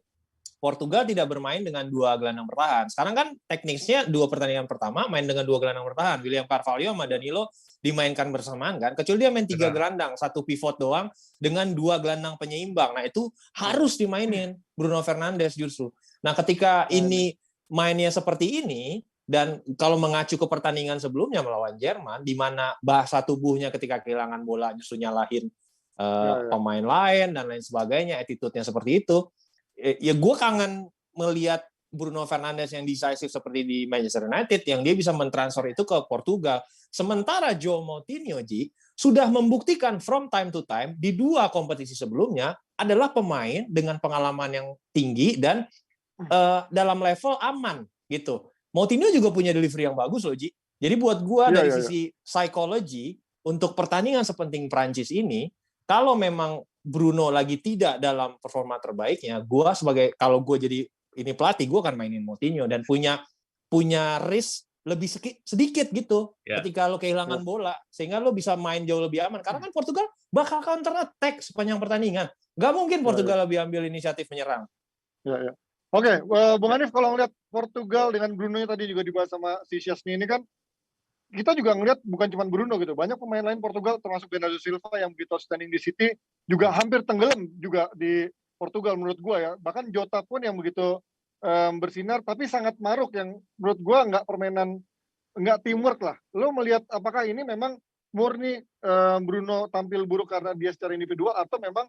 Portugal tidak bermain dengan dua gelandang bertahan. Sekarang kan teknisnya dua pertandingan pertama main dengan dua gelandang bertahan. William Carvalho sama Danilo dimainkan bersamaan kan. Kecuali dia main tiga gelandang, satu pivot doang dengan dua gelandang penyeimbang. Nah itu harus dimainin Bruno Fernandes justru. Nah ketika ini mainnya seperti ini, dan kalau mengacu ke pertandingan sebelumnya melawan Jerman, di mana bahasa tubuhnya ketika kehilangan bola justru nyalahin pemain lain dan lain sebagainya, attitude-nya seperti itu. Ya gue kangen melihat Bruno Fernandes yang decisive seperti di Manchester United, yang dia bisa mentransfer itu ke Portugal. Sementara Joe Moutinho, Ji, sudah membuktikan from time to time di 2 kompetisi sebelumnya adalah pemain dengan pengalaman yang tinggi dan dalam level aman gitu. Moutinho juga punya delivery yang bagus loh, Ji. Jadi buat gua dari sisi psikologi untuk pertandingan sepenting Prancis ini, kalau memang Bruno lagi tidak dalam performa terbaiknya, kalau gue jadi ini pelatih, gue akan mainin Moutinho dan punya risk lebih sedikit gitu ketika lo kehilangan bola, sehingga lo bisa main jauh lebih aman. Karena kan Portugal bakal counter attack sepanjang pertandingan. Nggak mungkin Portugal lebih ambil inisiatif menyerang. Oke, Bung Hanif, kalau ngeliat Portugal dengan Bruno tadi juga dibahas sama si Syasmi ini kan, kita juga ngeliat bukan cuma Bruno gitu, banyak pemain lain Portugal termasuk Bernardo Silva yang begitu outstanding di City juga hampir tenggelam juga di Portugal menurut gua ya. Bahkan Jota pun yang begitu bersinar tapi sangat maruk yang menurut gua nggak teamwork lah. Lo melihat apakah ini memang murni Bruno tampil buruk karena dia secara individual atau memang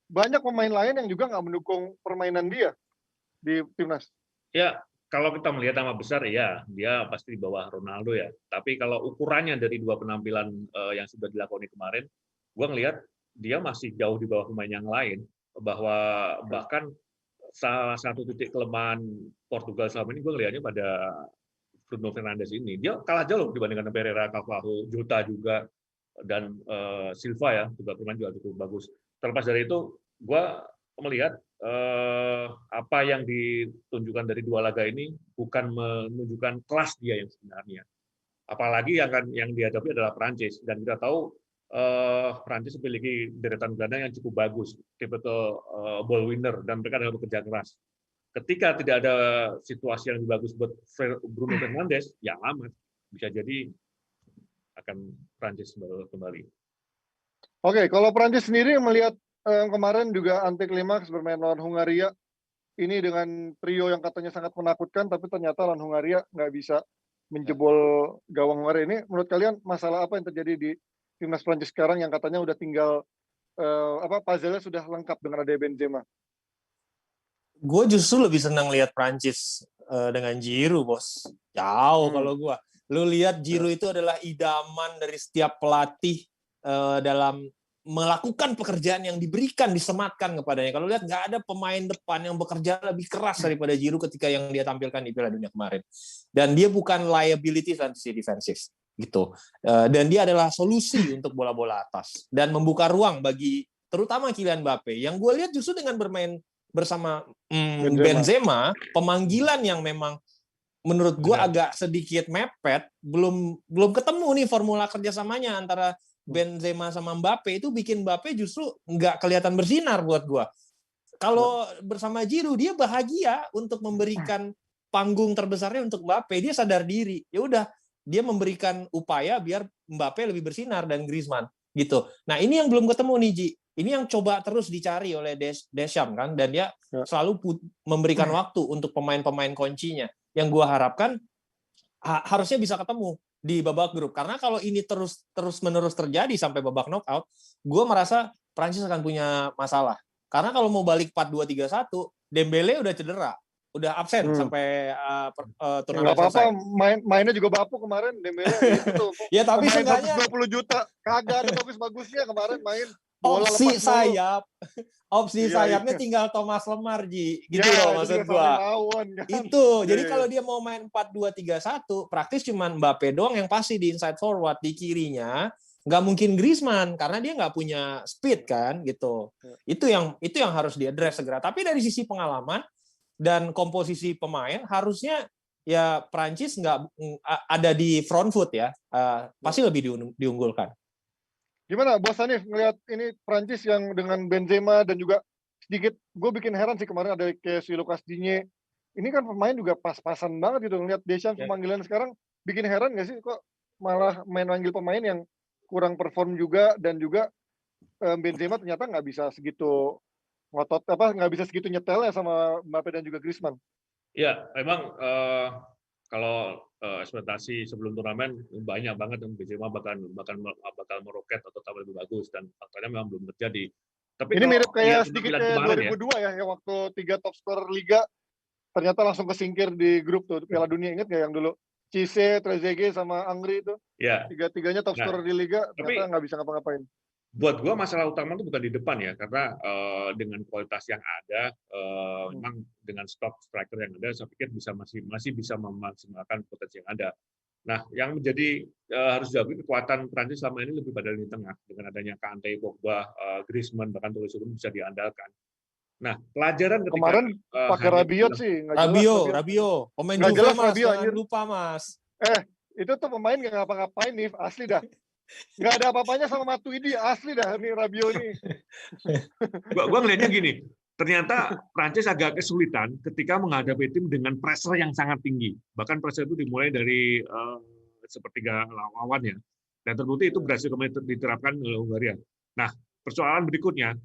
banyak pemain lain yang juga nggak mendukung permainan dia di timnas? Ya, kalau kita melihat nama besar, ya dia pasti di bawah Ronaldo ya. Tapi kalau ukurannya dari 2 penampilan yang sudah dilakoni kemarin, gue ngelihat dia masih jauh di bawah pemain yang lain. Bahwa bahkan salah satu titik kelemahan Portugal selama ini gue ngelihatnya pada Bruno Fernandes ini. Dia kalah jauh dibandingkan Pereira, Cavani, Jota juga, dan Silva ya, juga pemain juga cukup bagus. Terlepas dari itu, gue melihat apa yang ditunjukkan dari 2 laga ini bukan menunjukkan kelas dia yang sebenarnya. Apalagi yang dihadapi adalah Prancis, dan kita tahu Prancis memiliki deretan gelandang yang cukup bagus, tipikal ball winner, dan mereka adalah bekerja keras. Ketika tidak ada situasi yang lebih bagus buat Bruno Fernandes, ya amat bisa jadi akan Prancis kembali. Oke, kalau Prancis sendiri melihat kemarin juga anti klimaks bermain lawan Hungaria. Ini dengan trio yang katanya sangat menakutkan, tapi ternyata lawan Hungaria nggak bisa menjebol gawang Hungaria. Ini menurut kalian masalah apa yang terjadi di timnas Prancis sekarang yang katanya udah tinggal puzzle-nya sudah lengkap dengan ada Benzema? Gue justru lebih senang lihat Prancis dengan Giroud, bos. Jauh kalau gue. Lu lihat Giroud itu adalah idaman dari setiap pelatih dalam melakukan pekerjaan yang diberikan, disematkan kepadanya. Kalau lihat nggak ada pemain depan yang bekerja lebih keras daripada Giroud ketika yang dia tampilkan di Piala Dunia kemarin. Dan dia bukan liability dari sisi defensif gitu. Dan dia adalah solusi untuk bola-bola atas dan membuka ruang bagi terutama Kylian Mbappe. Yang gue lihat justru dengan bermain bersama Benzema, pemanggilan yang memang menurut gue agak sedikit mepet, belum ketemu nih formula kerjasamanya antara Benzema sama Mbappe, itu bikin Mbappe justru nggak kelihatan bersinar buat gua. Kalau bersama Giroud dia bahagia untuk memberikan panggung terbesarnya untuk Mbappe, dia sadar diri. Ya udah, dia memberikan upaya biar Mbappe lebih bersinar dan Griezmann gitu. Nah, ini yang belum ketemu nih, Ji. Ini yang coba terus dicari oleh Deschamps kan, dan dia selalu memberikan waktu untuk pemain-pemain kuncinya. Yang gua harapkan harusnya bisa ketemu di babak grup, karena kalau ini terus-menerus terjadi sampai babak knockout, gue merasa Prancis akan punya masalah. Karena kalau mau balik 4-2-3-1, Dembele udah cedera, udah absen sampai turnamen selesai. Nggak apa-apa, mainnya juga bapuk kemarin Dembele itu. Ya tapi seenggaknya 120 juta, kagak ada bagus-bagusnya kemarin main. Opsi sayapnya tinggal Thomas Lemar, Ji. Gitu loh maksud gua. Kan? Itu. Jadi kalau dia mau main 4-2-3-1, praktis cuman Mbappe doang yang pasti di inside forward, di kirinya nggak mungkin Griezmann karena dia nggak punya speed kan gitu. Itu yang harus diaddress segera. Tapi dari sisi pengalaman dan komposisi pemain harusnya ya Prancis nggak ada di front foot ya. Pasti lebih diunggulkan. Gimana Bos Hanif ngelihat ini Prancis yang dengan Benzema dan juga sedikit gue bikin heran sih kemarin ada kayak si Lucas Digne. Ini kan pemain juga pas-pasan banget gitu ngelihat Deschamps pemanggilan sekarang, bikin heran nggak sih kok malah manggil pemain yang kurang perform juga, dan juga Benzema ternyata nggak bisa segitu nggak bisa segitu nyetelnya sama Mbappe dan juga Griezmann. Ya, memang kalau ekspektasi sebelum turnamen banyak banget yang Benzema bakal meroket atau tampil lebih bagus, dan faktanya memang belum terjadi. Tapi ini mirip kayak sedikit kayak 2002 ya, yang waktu 3 top scorer liga ternyata langsung kesingkir di grup tuh Piala Dunia, inget nggak yang dulu Cisse, Trezeguet sama Angri itu Ya, tiga-tiganya top Nah, scorer di liga, tapi- ternyata nggak bisa ngapa-ngapain. buat gua masalah utama itu bukan di depan ya, karena dengan kualitas yang ada, memang dengan stok striker yang ada, saya pikir masih bisa memaksimalkan potensi yang ada. Nah, yang menjadi harus diakui kekuatan Prancis selama ini lebih pada lini tengah dengan adanya Kante, Pogba, Griezmann, bahkan Tolisso pun bisa diandalkan. Nah, pelajaran ketika Kemarin pakai Hanif Rabiot bilang- sih, nggak jelas. Rabio, pemain Nggak Juve jelas mas, Rabiot, jangan anjir. lupa mas. Itu tuh pemain nggak ngapa-ngapain nih, asli dah. Nggak ada apa-apanya sama Matuidi, asli dah nih Rabiot nih. Gua ngelihatnya gini, ternyata Prancis agak kesulitan ketika menghadapi tim dengan pressure yang sangat tinggi. Bahkan pressure itu dimulai dari sepertiga lawan ya. Dan terbukti itu berhasil kemudian diterapkan oleh Hungaria. Nah, persoalan berikutnya,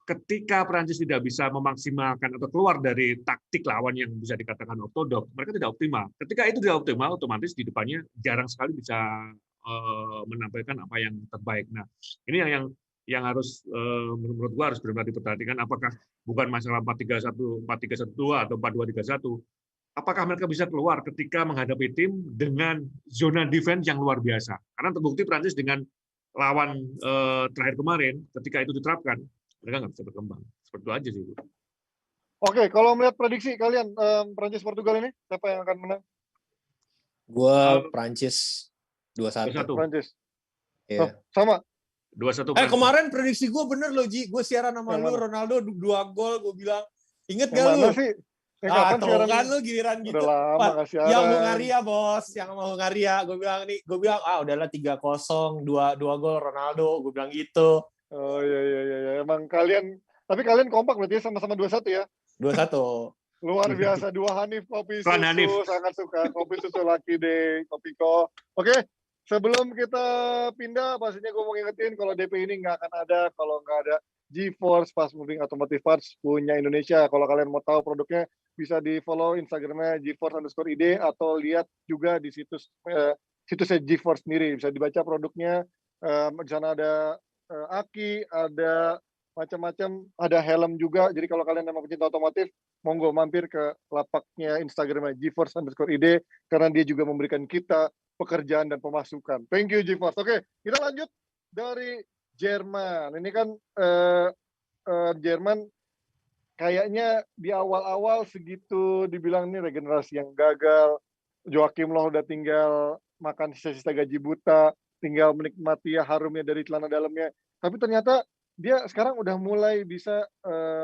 ketika Prancis tidak bisa memaksimalkan atau keluar dari taktik lawan yang bisa dikatakan ortodok, mereka tidak optimal. Ketika itu tidak optimal, otomatis di depannya jarang sekali bisa menampilkan apa yang terbaik. Nah, ini yang harus menurut gua harus benar-benar diperhatikan, apakah bukan masalah 4-3-1, 4-3-1-2 atau 4-2-3-1. Apakah mereka bisa keluar ketika menghadapi tim dengan zona defense yang luar biasa? Karena terbukti Prancis dengan lawan terakhir kemarin, ketika itu diterapkan, mereka nggak bisa berkembang. Seperti itu aja sih, Bu. Oke, kalau melihat prediksi kalian Prancis Portugal ini siapa yang akan menang? Gua Prancis 2-1. 2-1. Prancis. Iya. Oh, sama. 2-1 Eh kemarin prediksi gue bener loh Ji, gue siaran sama Yang lu mana? Ronaldo 2 gol, gue bilang inget Yang gak mana lu? sih? Yang Ah kapan tuh siaran? kan lu giliran gitu. Udah lama Pat, nggak siaran. yang Hungaria bos, yang sama Hungaria, gue bilang udahlah 3-0, 2 gol Ronaldo, gue bilang gitu. Oh iya. Emang tapi kalian kompak berarti sama-sama 2-1 ya? 2-1. Luar biasa, 2 Hanif kopi Tuan susu, Hanif. sangat suka kopi susu Lucky Day, Kopiko. Oke, sebelum kita pindah, pastinya gue mau ngingetin kalau DP ini nggak akan ada kalau nggak ada GeForce Fast Moving Automotive Parts punya Indonesia. Kalau kalian mau tahu produknya, bisa di follow Instagramnya GeForce_id atau lihat juga di situsnya GeForce sendiri. Bisa dibaca produknya. Di sana ada aki, ada macam-macam, ada helm juga. Jadi kalau kalian memang pecinta otomotif, monggo mampir ke lapaknya Instagramnya GeForce_id karena dia juga memberikan kita pekerjaan dan pemasukan. Thank you GeForce. Oke, kita lanjut dari Jerman. Ini kan Jerman kayaknya di awal-awal segitu dibilang ini regenerasi yang gagal. Joachim Low udah tinggal makan sisa-sisa gaji buta, tinggal menikmati harumnya dari celana dalamnya. Tapi ternyata dia sekarang udah mulai bisa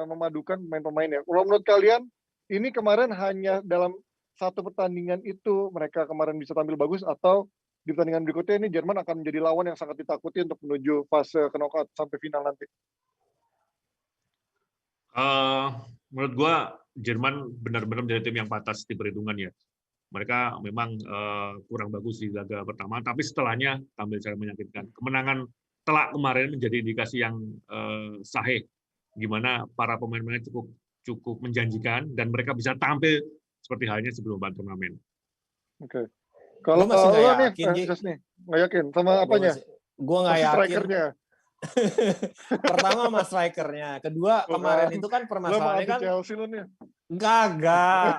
memadukan pemain-pemainnya. Kalau menurut kalian, ini kemarin hanya dalam satu pertandingan itu mereka kemarin bisa tampil bagus, atau di pertandingan berikutnya ini Jerman akan menjadi lawan yang sangat ditakuti untuk menuju fase knockout sampai final nanti? Menurut gua Jerman benar-benar menjadi tim yang pantas di perhitungan ya. Mereka memang kurang bagus di laga pertama, tapi setelahnya tampil sangat menyakitkan. Kemenangan telak kemarin menjadi indikasi yang sahih, gimana para pemain-pemain cukup menjanjikan dan mereka bisa tampil seperti halnya sebelum turnamen. Oke. Kalau Gua masih nggak lo nih, yakin, Ji. nggak yakin sama apanya? Gue nggak Pasti yakin. strikernya. Pertama sama strikernya, kedua Bukan. kemarin itu kan Lo mau permasalahannya anti kan Chelsea lo nih. Gagak.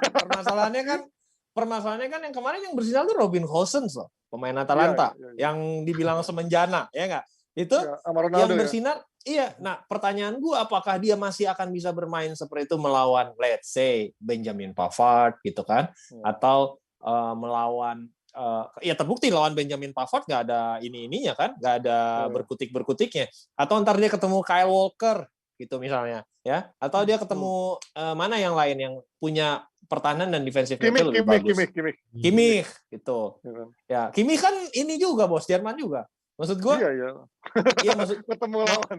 Permasalahannya kan yang kemarin yang bersinar tuh Robin Gosens loh, pemain Atalanta, Iya. yang dibilang semenjana, ya nggak? Itu Ya, sama Ronaldo yang ya. bersinar, iya. Nah, pertanyaan gue, apakah dia masih akan bisa bermain seperti itu melawan, let's say, Benjamin Pavard gitu kan, atau melawan, ya terbukti lawan Benjamin Pavard nggak ada ininya kan, nggak ada berkutik-berkutiknya, atau ntar dia ketemu Kyle Walker gitu misalnya, ya, atau dia ketemu mana yang lain yang punya pertahanan dan defensive midfield lebih bagus. Kimmich gitu. Ya, Kimmich kan ini juga bos, Jerman juga. Maksud gue, iya maksud ketemu lawan.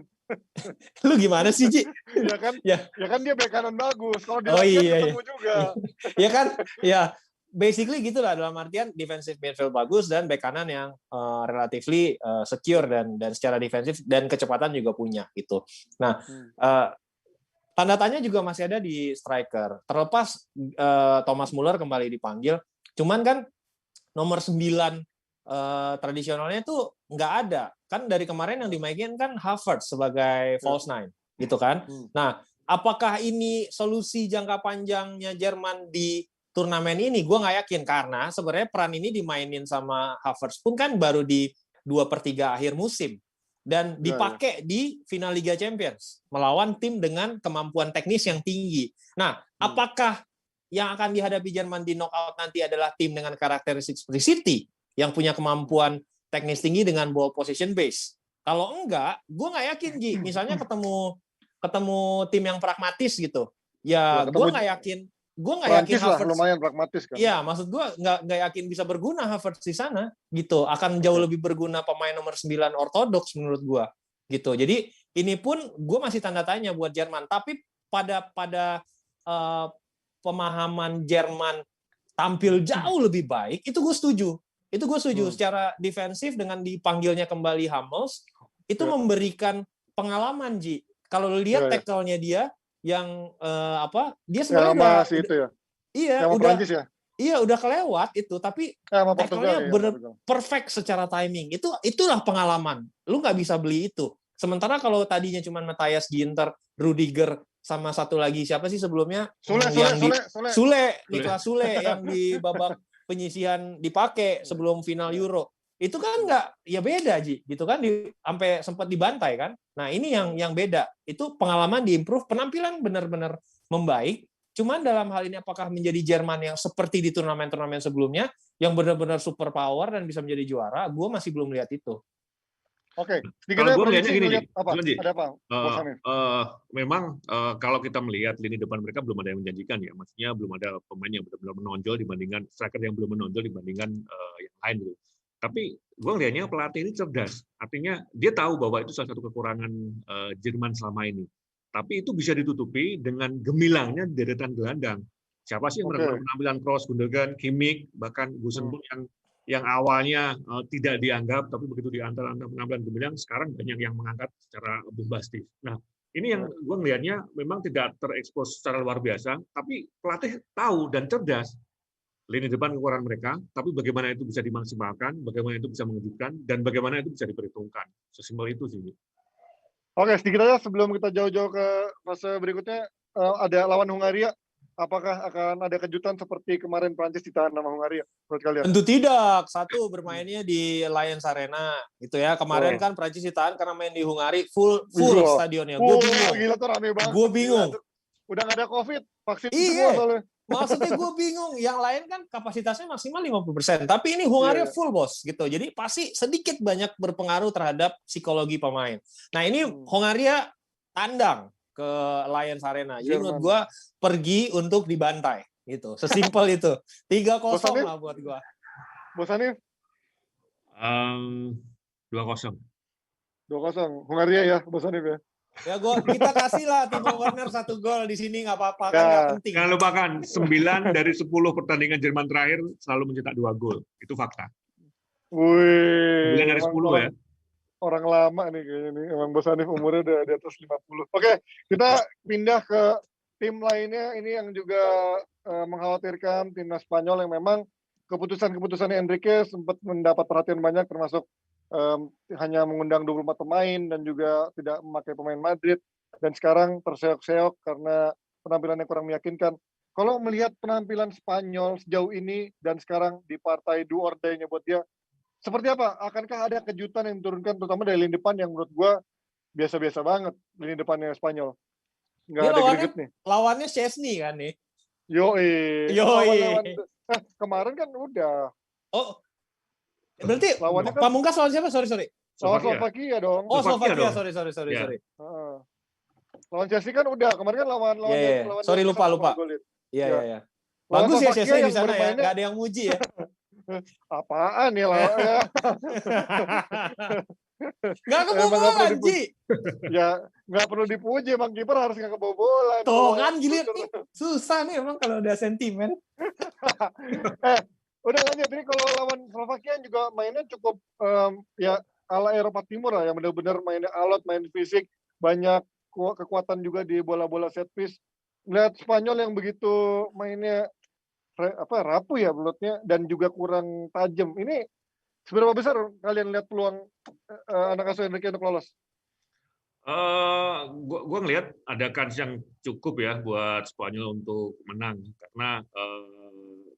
Lu gimana sih, Ji? Ya kan, ya kan dia bek kanan bagus. Kalau dia ketemu juga. Ya kan, ya basically gitulah, dalam artian defensive midfield bagus dan bek kanan yang relatively secure dan secara defensif dan kecepatan juga punya gitu. Nah, tanda tanya juga masih ada di striker. Terlepas Thomas Muller kembali dipanggil, cuman kan nomor 9 tradisionalnya tuh nggak ada. Kan dari kemarin yang dimainin kan Havertz sebagai false nine gitu kan. Nah, Apakah ini solusi jangka panjangnya Jerman di turnamen ini? Gue nggak yakin, karena sebenarnya peran ini dimainin sama Havertz pun kan baru di 2/3 akhir musim. Dan dipakai di final Liga Champions melawan tim dengan kemampuan teknis yang tinggi. Nah, apakah yang akan dihadapi Jerman di knockout nanti adalah tim dengan karakteristik seperti City yang punya kemampuan teknis tinggi dengan ball possession base? Kalau enggak, gue nggak yakin, Ji. Misalnya ketemu tim yang pragmatis gitu. Ya, gue nggak yakin Prancis lah, Havertz lumayan pragmatis kan. Iya, maksud gue nggak yakin bisa berguna Havertz di sana gitu. Akan jauh lebih berguna pemain nomor 9 ortodoks menurut gue gitu. Jadi ini pun gue masih tanda tanya buat Jerman. Tapi pada pemahaman Jerman tampil jauh lebih baik, itu gue setuju. Secara defensif dengan dipanggilnya kembali Hummels itu memberikan pengalaman, Ji. Kalau lu lihat tackle-nya dia yang dia sebenarnya itu ya. Iya, sama udah Prancis ya. Iya, udah kelewat itu, tapi tackle-nya perfect secara timing. Itulah pengalaman. Lu nggak bisa beli itu. Sementara kalau tadinya cuma Matthias Ginter, Rudiger, sama satu lagi siapa sih sebelumnya? Niklas Sule yang di babak penyisihan dipakai sebelum final Euro. Itu kan nggak, ya beda, Ji, gitu kan, sampai sempat dibantai kan. Nah, ini yang beda. Itu pengalaman diimprove, penampilan benar-benar membaik. Cuman dalam hal ini apakah menjadi Jerman yang seperti di turnamen-turnamen sebelumnya, yang benar-benar super power dan bisa menjadi juara, gue masih belum lihat itu. Oke, kalau gue melihatnya gini, ada apa? Memang kalau kita melihat lini depan mereka belum ada yang menjanjikan ya, maksudnya belum ada pemain yang benar-benar menonjol dibandingkan striker yang belum menonjol dibandingkan yang lain gitu. Tapi gue ngelihatnya pelatih ini cerdas, artinya dia tahu bahwa itu salah satu kekurangan Jerman selama ini. Tapi itu bisa ditutupi dengan gemilangnya deretan gelandang. Siapa sih yang melakukan penampilan Kroos, Gundogan, Kimmich, bahkan Gusenberg yang awalnya tidak dianggap, tapi begitu diantar penampilan gemilang, sekarang banyak yang mengangkat secara bombastis. Nah, ini yang gue ngelihatnya memang tidak terekspos secara luar biasa, tapi pelatih tahu dan cerdas lini depan kekurangan mereka, tapi bagaimana itu bisa dimaksimalkan, bagaimana itu bisa mengejutkan, dan bagaimana itu bisa diperhitungkan. Sesimpel itu sih. Oke, sedikit aja sebelum kita jauh-jauh ke fase berikutnya, ada lawan Hungaria. Apakah akan ada kejutan seperti kemarin Prancis ditahan sama Hungaria menurut kalian? Tentu tidak. Satu, bermainnya di Allianz Arena gitu ya. Kemarin kan Prancis ditahan karena main di Hungaria full stadionnya. Gue bingung. Gila tuh rame banget. Gue bingung. Udah nggak ada COVID, vaksin semua soalnya. Maksudnya gue bingung. Yang lain kan kapasitasnya maksimal 50%. Tapi ini Hungaria full, bos. Gitu. Jadi pasti sedikit banyak berpengaruh terhadap psikologi pemain. Nah ini Hungaria tandang ke Allianz Arena. Jadi menurut gue pergi untuk dibantai. Gitu. Sesimpel itu. 3-0 lah buat gue. Bos Hanif? 2-0. 2-0. Hungaria ya, Bos Hanif ya? Ya kita kasih lah Timo Werner 1 gol di sini, nggak apa-apa kan, nggak penting. Jangan lupakan 9 dari 10 pertandingan Jerman terakhir selalu mencetak 2 gol, itu fakta. Wih. 9 dari 10 ya. Orang lama nih kayaknya nih, emang Bos Hanif umurnya udah di atas 50. Oke, kita pindah ke tim lainnya ini yang juga mengkhawatirkan timnas Spanyol yang memang keputusan Enrique sempat mendapat perhatian banyak, termasuk hanya mengundang 24 pemain dan juga tidak memakai pemain Madrid, dan sekarang terseok-seok karena penampilan yang kurang meyakinkan. Kalau melihat penampilan Spanyol sejauh ini dan sekarang di partai do or die-nya buat dia, seperti apa? Akankah ada kejutan yang diturunkan terutama dari lini depan yang menurut gua biasa-biasa banget lini depannya Spanyol? Nggak ada greget nih. Lawannya Chesney kan nih. Yoi. Kemarin kan udah. Oh, berarti lawannya kan Pamungkas lawan siapa? Sorry. Slovakia dong. Oh, Slovakia. Sorry. Lawan Chelsea kan udah. Kemarin kan lawan sorry, lupa. Iya. Bagus ya Chelsea di sana ya. Nggak ada yang muji ya. Apaan ya lawannya? Nggak kebobolan, Ji. Ya, nggak perlu dipuji. Emang kiper harus nggak kebobolan. Tuh kan, giliran nih. Susah nih emang kalau udah sentimen. Udah lanjut. Ini kalau lawan Slovakia juga mainnya cukup ya ala Eropa Timur lah. Yang benar-benar mainnya alot, main fisik. Banyak kekuatan juga di bola-bola set piece. Lihat Spanyol yang begitu mainnya rapuh ya belutnya. Dan juga kurang tajam. Ini seberapa besar kalian lihat peluang anak asuh Enrique untuk lolos? Gua ngelihat ada kans yang cukup ya buat Spanyol untuk menang karena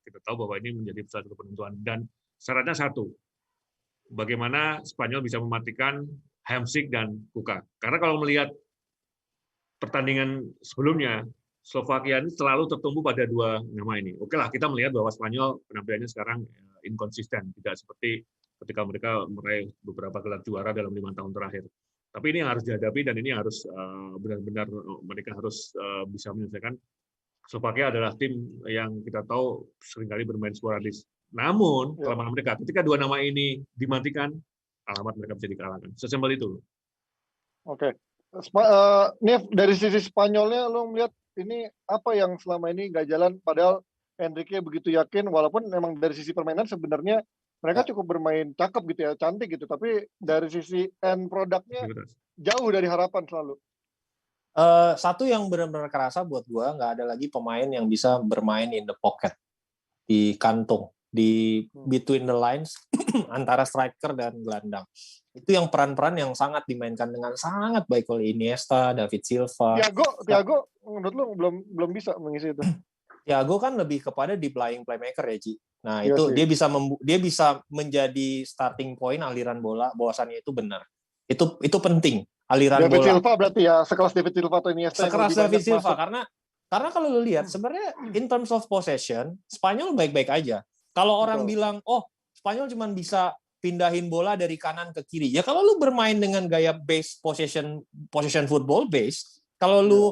kita tahu bahwa ini menjadi salah satu penentuan dan syaratnya satu, bagaimana Spanyol bisa mematikan Hamsik dan Kuka. Karena kalau melihat pertandingan sebelumnya, Slovakia ini selalu tertumpu pada dua nama ini. Oke lah, kita melihat bahwa Spanyol penampilannya sekarang inkonsisten, tidak seperti ketika mereka meraih beberapa gelar juara dalam 5 tahun terakhir. Tapi ini yang harus dihadapi dan ini harus benar-benar mereka harus bisa menyelesaikan. Slovakia adalah tim yang kita tahu seringkali bermain sporadis. Namun, kelemahan mereka, ketika dua nama ini dimatikan, alamat mereka bisa dikalahkan. Sesimpel itu. Oke. Nif, dari sisi Spanyolnya, lo melihat ini apa yang selama ini nggak jalan, padahal Enrique begitu yakin, walaupun memang dari sisi permainan sebenarnya mereka cukup bermain cakep gitu ya, cantik gitu, tapi dari sisi end produknya jauh dari harapan selalu. Satu yang benar-benar kerasa buat gua, nggak ada lagi pemain yang bisa bermain in the pocket, di kantung, di between the lines antara striker dan gelandang. Itu yang peran-peran yang sangat dimainkan dengan sangat baik oleh Iniesta, David Silva. Thiago menurut lu belum bisa mengisi itu. Thiago kan lebih kepada deep lying playmaker ya, Ci. Nah, itu dia bisa menjadi starting point aliran bola, bahwasannya itu benar. Itu penting, aliran David bola. Silva berarti ya, sekelas David Silva atau Iniesta. Sekelas David Silva, karena kalau lu lihat sebenarnya in terms of possession, Spanyol baik-baik aja. Kalau orang bilang, "Oh, Spanyol cuma bisa pindahin bola dari kanan ke kiri." Ya kalau lu bermain dengan gaya base possession football base, kalau lu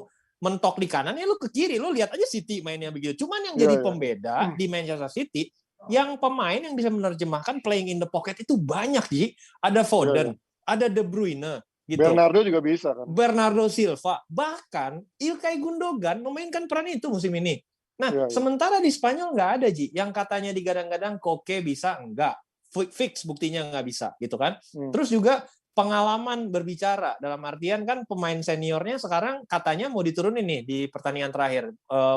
mentok di kanan ya lu ke kiri. Lu lihat aja City mainnya begitu. Cuman yang jadi pembeda di Manchester City, yang pemain yang bisa menerjemahkan playing in the pocket itu banyak, Ji. Ada Foden, ada De Bruyne, gitu. Bernardo juga bisa kan. Bernardo Silva, bahkan Ilkay Gundogan memainkan peran itu musim ini. Nah, sementara di Spanyol nggak ada, Ji. Yang katanya digadang-gadang Koke bisa, enggak. Fix buktinya nggak bisa, gitu kan. Terus juga pengalaman berbicara, dalam artian kan pemain seniornya sekarang katanya mau diturunin nih di pertandingan terakhir.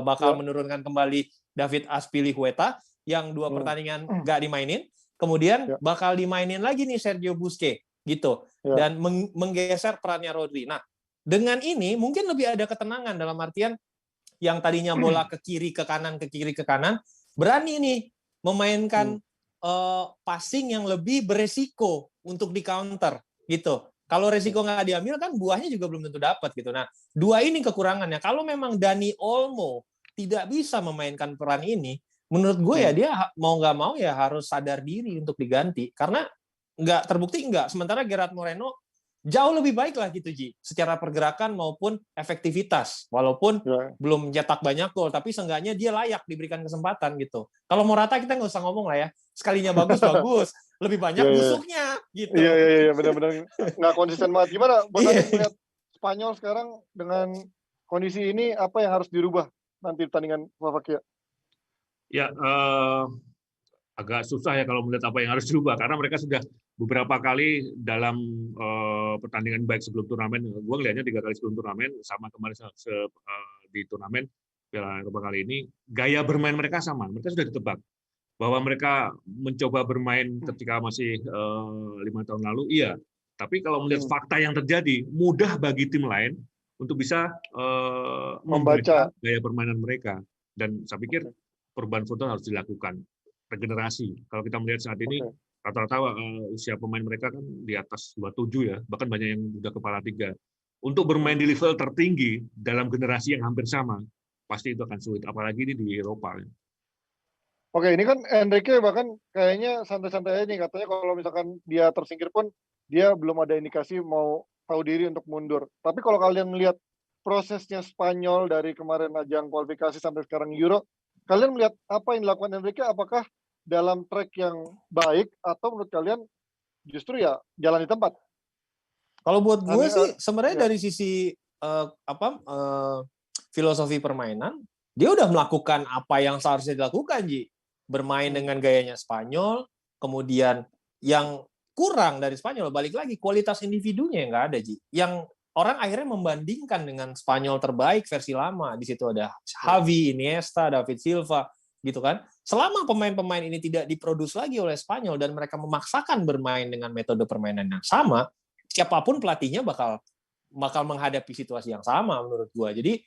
Bakal menurunkan kembali David Azpilicueta yang 2 pertandingan nggak dimainin. Kemudian bakal dimainin lagi nih Sergio Busquets, gitu. Dan menggeser perannya Rodri. Nah, dengan ini mungkin lebih ada ketenangan dalam artian yang tadinya bola ke kiri, ke kanan, ke kiri, ke kanan, berani nih memainkan passing yang lebih beresiko untuk di counter gitu. Kalau resiko nggak diambil kan buahnya juga belum tentu dapat gitu. Nah, 2 ini kekurangannya. Kalau memang Dani Olmo tidak bisa memainkan peran ini, menurut gue ya dia mau nggak mau ya harus sadar diri untuk diganti karena nggak terbukti nggak. Sementara Gerard Moreno jauh lebih baik lah gitu, Ji, secara pergerakan maupun efektivitas, walaupun belum cetak banyak gol, tapi seenggaknya dia layak diberikan kesempatan gitu. Kalau Morata kita nggak usah ngomong lah ya, sekalinya bagus, lebih banyak busuknya gitu. Iya, benar-benar nggak konsisten banget. Gimana buat melihat Spanyol sekarang dengan kondisi ini, apa yang harus dirubah nanti pertandingan Slovakia? Ya, agak susah ya kalau melihat apa yang harus dirubah karena mereka sudah beberapa kali dalam pertandingan baik sebelum turnamen, gue ngelihatnya 3 kali sebelum turnamen sama kemarin di turnamen Piala Eropa kali ini, gaya bermain mereka sama, mereka sudah ditebak bahwa mereka mencoba bermain ketika masih 5 tahun lalu, iya. Tapi kalau melihat fakta yang terjadi, mudah bagi tim lain untuk bisa membaca gaya permainan mereka. Dan saya pikir perubahan fundamental harus dilakukan, regenerasi. Kalau kita melihat saat ini, rata-rata usia pemain mereka kan di atas 27 ya, bahkan banyak yang udah kepala 3. Untuk bermain di level tertinggi dalam generasi yang hampir sama, pasti itu akan sulit, apalagi ini di Eropa. Oke, ini kan Enrique bahkan kayaknya santai-santai aja nih, katanya kalau misalkan dia tersingkir pun dia belum ada indikasi mau tahu diri untuk mundur. Tapi kalau kalian melihat prosesnya Spanyol dari kemarin ajang kualifikasi sampai sekarang Euro, kalian melihat apa yang dilakukan Enrique, apakah dalam track yang baik atau menurut kalian justru ya jalan di tempat? Kalau buat gue sih sebenarnya dari sisi filosofi permainan, dia udah melakukan apa yang seharusnya dilakukan, Ji. Bermain dengan gayanya Spanyol, kemudian yang kurang dari Spanyol, balik lagi kualitas individunya yang nggak ada, Ji. Yang orang akhirnya membandingkan dengan Spanyol terbaik versi lama. Di situ ada Xavi, Iniesta, David Silva, gitu kan. Selama pemain-pemain ini tidak diproduksi lagi oleh Spanyol dan mereka memaksakan bermain dengan metode permainan yang sama, siapapun pelatihnya bakal bakal menghadapi situasi yang sama menurut gua. Jadi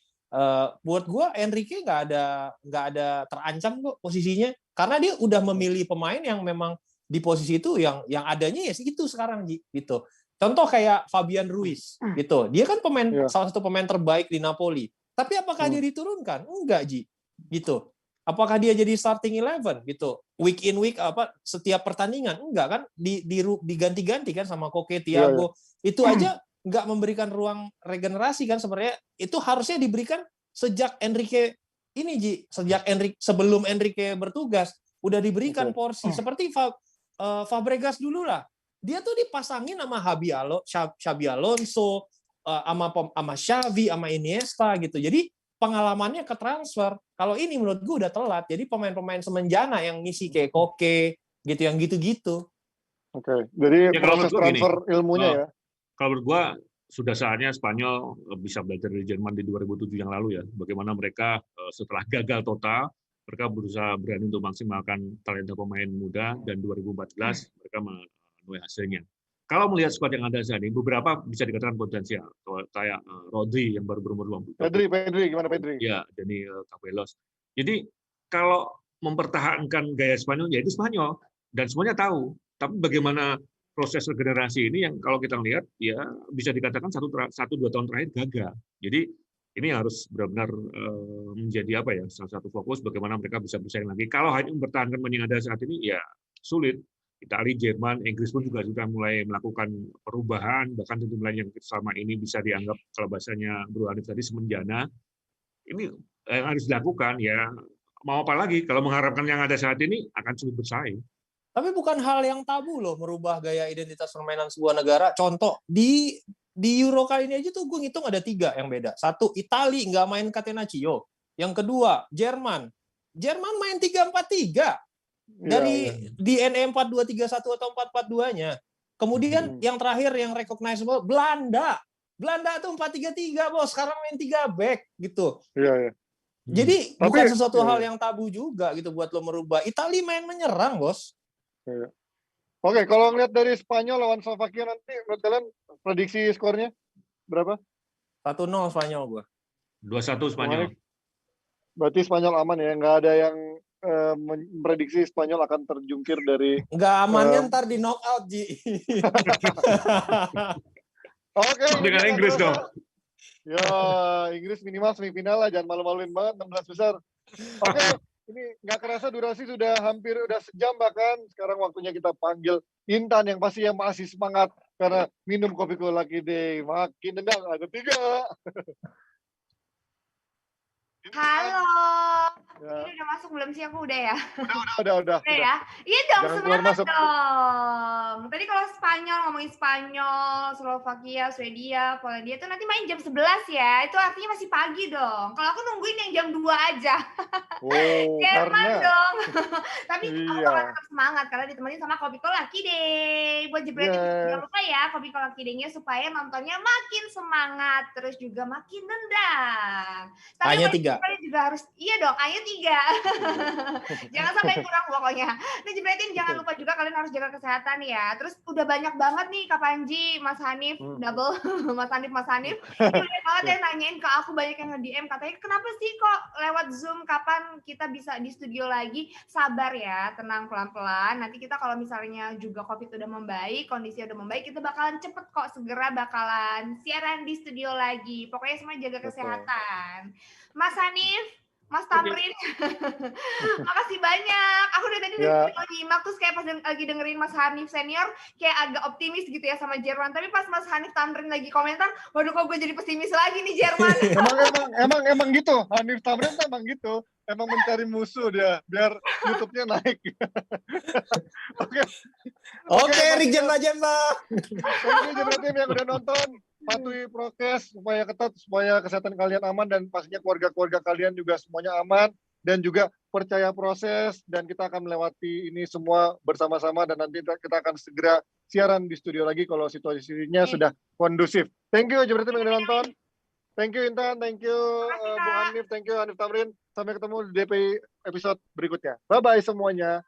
buat gua Enrique nggak ada terancam kok posisinya karena dia udah memilih pemain yang memang di posisi itu yang adanya ya itu sekarang gitu. Contoh kayak Fabian Ruiz gitu. Dia kan salah satu pemain terbaik di Napoli. Tapi apakah dia diturunkan? Enggak, gitu. Apakah dia jadi starting 11 gitu? Week in week setiap pertandingan? Enggak kan? Diganti-ganti kan sama Koke, Thiago. Itu aja nggak memberikan ruang regenerasi kan sebenarnya. Itu harusnya diberikan sejak Enrique ini sebelum Enrique bertugas udah diberikan porsi seperti Fabregas dulu lah. Dia tuh dipasangin sama Xabi Alonso, sama Xavi, sama Iniesta gitu. Jadi pengalamannya ke transfer. Kalau ini menurut gue udah telat. Jadi pemain-pemain semenjana yang ngisi kayak Koke gitu, yang gitu-gitu. Oke. Jadi Ya, kalau proses menurut gua transfer ilmunya ya. Kalau menurut gua sudah saatnya Spanyol bisa belajar dari Jerman di 2007 yang lalu ya. Bagaimana mereka setelah gagal total, mereka berusaha berani untuk maksimalkan talenta pemain muda dan 2014 mereka memenuhi hasilnya. Kalau melihat skuad yang ada saat ini, beberapa bisa dikatakan potensial. Kayak Rodri yang baru berumur 20 tahun. Pedri, gimana Pedri? Ya, Dani Ceballos. Jadi kalau mempertahankan gaya Spanyol, ya itu Spanyol. Dan semuanya tahu. Tapi bagaimana proses regenerasi ini yang kalau kita lihat, ya bisa dikatakan 1-2 tahun terakhir gagal. Jadi ini harus benar-benar menjadi salah satu fokus bagaimana mereka bisa bersaing lagi. Kalau hanya mempertahankan yang ada saat ini, ya sulit. Italia, Jerman, Inggris pun juga sudah mulai melakukan perubahan, bahkan tim lain yang selama ini bisa dianggap kalau bahasanya Bro Hanif tadi semenjana. Ini yang harus dilakukan ya. Mau apa lagi kalau mengharapkan yang ada saat ini akan sulit bersaing. Tapi bukan hal yang tabu loh merubah gaya identitas permainan sebuah negara. Contoh di Euro kali ini aja tuh gue ngitung ada 3 yang beda. 1, Italia nggak main Catenaccio. Yang kedua, Jerman main 3-4-3 dari DNA 4-2-3-1 atau 4-4-2-nya. Kemudian yang terakhir yang recognizable, Belanda tuh 4-3-3 bos. Sekarang main 3 back gitu. Iya. Jadi bukan sesuatu hal yang tabu juga gitu buat lo merubah. Italia main menyerang bos. Oke, kalau ngeliat dari Spanyol lawan Slovakia nanti, menurut kalian prediksi skornya berapa? 1-0 Spanyol gua. 2-1 Spanyol. Berarti Spanyol aman ya, nggak ada yang memprediksi Spanyol akan terjungkir dari. Nggak amannya ntar di knockout Ji. Oke. Dengan Inggris dong. Ya, Inggris minimal semifinal lah, jangan malu-maluin banget 16 besar. Oke, ini nggak kerasa durasi sudah hampir sejam bahkan. Sekarang waktunya kita panggil Intan yang pasti masih semangat karena minum kopi Lucky Day. Makin nendang, ada 3. Halo. Ya. Ini udah masuk belum sih? Aku udah ya? Udah. Ya? Iya dong, Jangan keluar semangat masuk. dong. Tadi kalau Spanyol, ngomongin Spanyol, Slovakia, Swedia, Polandia itu nanti main jam 11 ya. Itu artinya masih pagi dong. Kalau aku nungguin yang jam 2 aja. Jerman dong. Tapi aku bakal tetap semangat karena ditemani sama Kopi Lucky Day. Buat jebretin jangan lupa ya Kopi Lucky Day-nya supaya nontonnya makin semangat. Terus juga makin nendang. Tapi hanya 3. juga harus, iya dong, hanya 3. Jangan sampai kurang pokoknya. Ini jebretin jangan lupa juga kalian harus jaga kesehatan ya. Terus udah banyak banget nih Kak Panji, Mas Hanif, double, Mas Hanif. Ini banyak banget yang nanyain ke aku, banyak yang nge-DM katanya, kenapa sih kok lewat Zoom, kapan kita bisa di studio lagi? Sabar ya, tenang pelan-pelan. Nanti kita kalau misalnya juga COVID udah membaik, kondisi udah membaik, kita bakalan cepet kok segera bakalan siaran di studio lagi. Pokoknya semua jaga kesehatan. Mas Hanif, Mas Tamrin, makasih banyak. Aku dari tadi nyimak terus kayak pas lagi dengerin Mas Hanif senior kayak agak optimis gitu ya sama Jerman. Tapi pas Mas Hanif Tamrin lagi komentar, waduh kok gue jadi pesimis lagi nih Jerman. emang gitu. Hanif Tamrin emang gitu. Emang mencari musuh dia biar YouTube-nya naik. Oke, Jemba. Thank you Jemba yang udah nonton. Patuhi prokes supaya ketat, supaya kesehatan kalian aman dan pastinya keluarga-keluarga kalian juga semuanya aman dan juga percaya proses dan kita akan melewati ini semua bersama-sama dan nanti kita akan segera siaran di studio lagi kalau situasinya sudah kondusif. Thank you Jemba yang udah nonton. Thank you Intan, thank you Bu Hanif, thank you Hanif Tamrin. Sampai ketemu di DPI episode berikutnya. Bye-bye semuanya.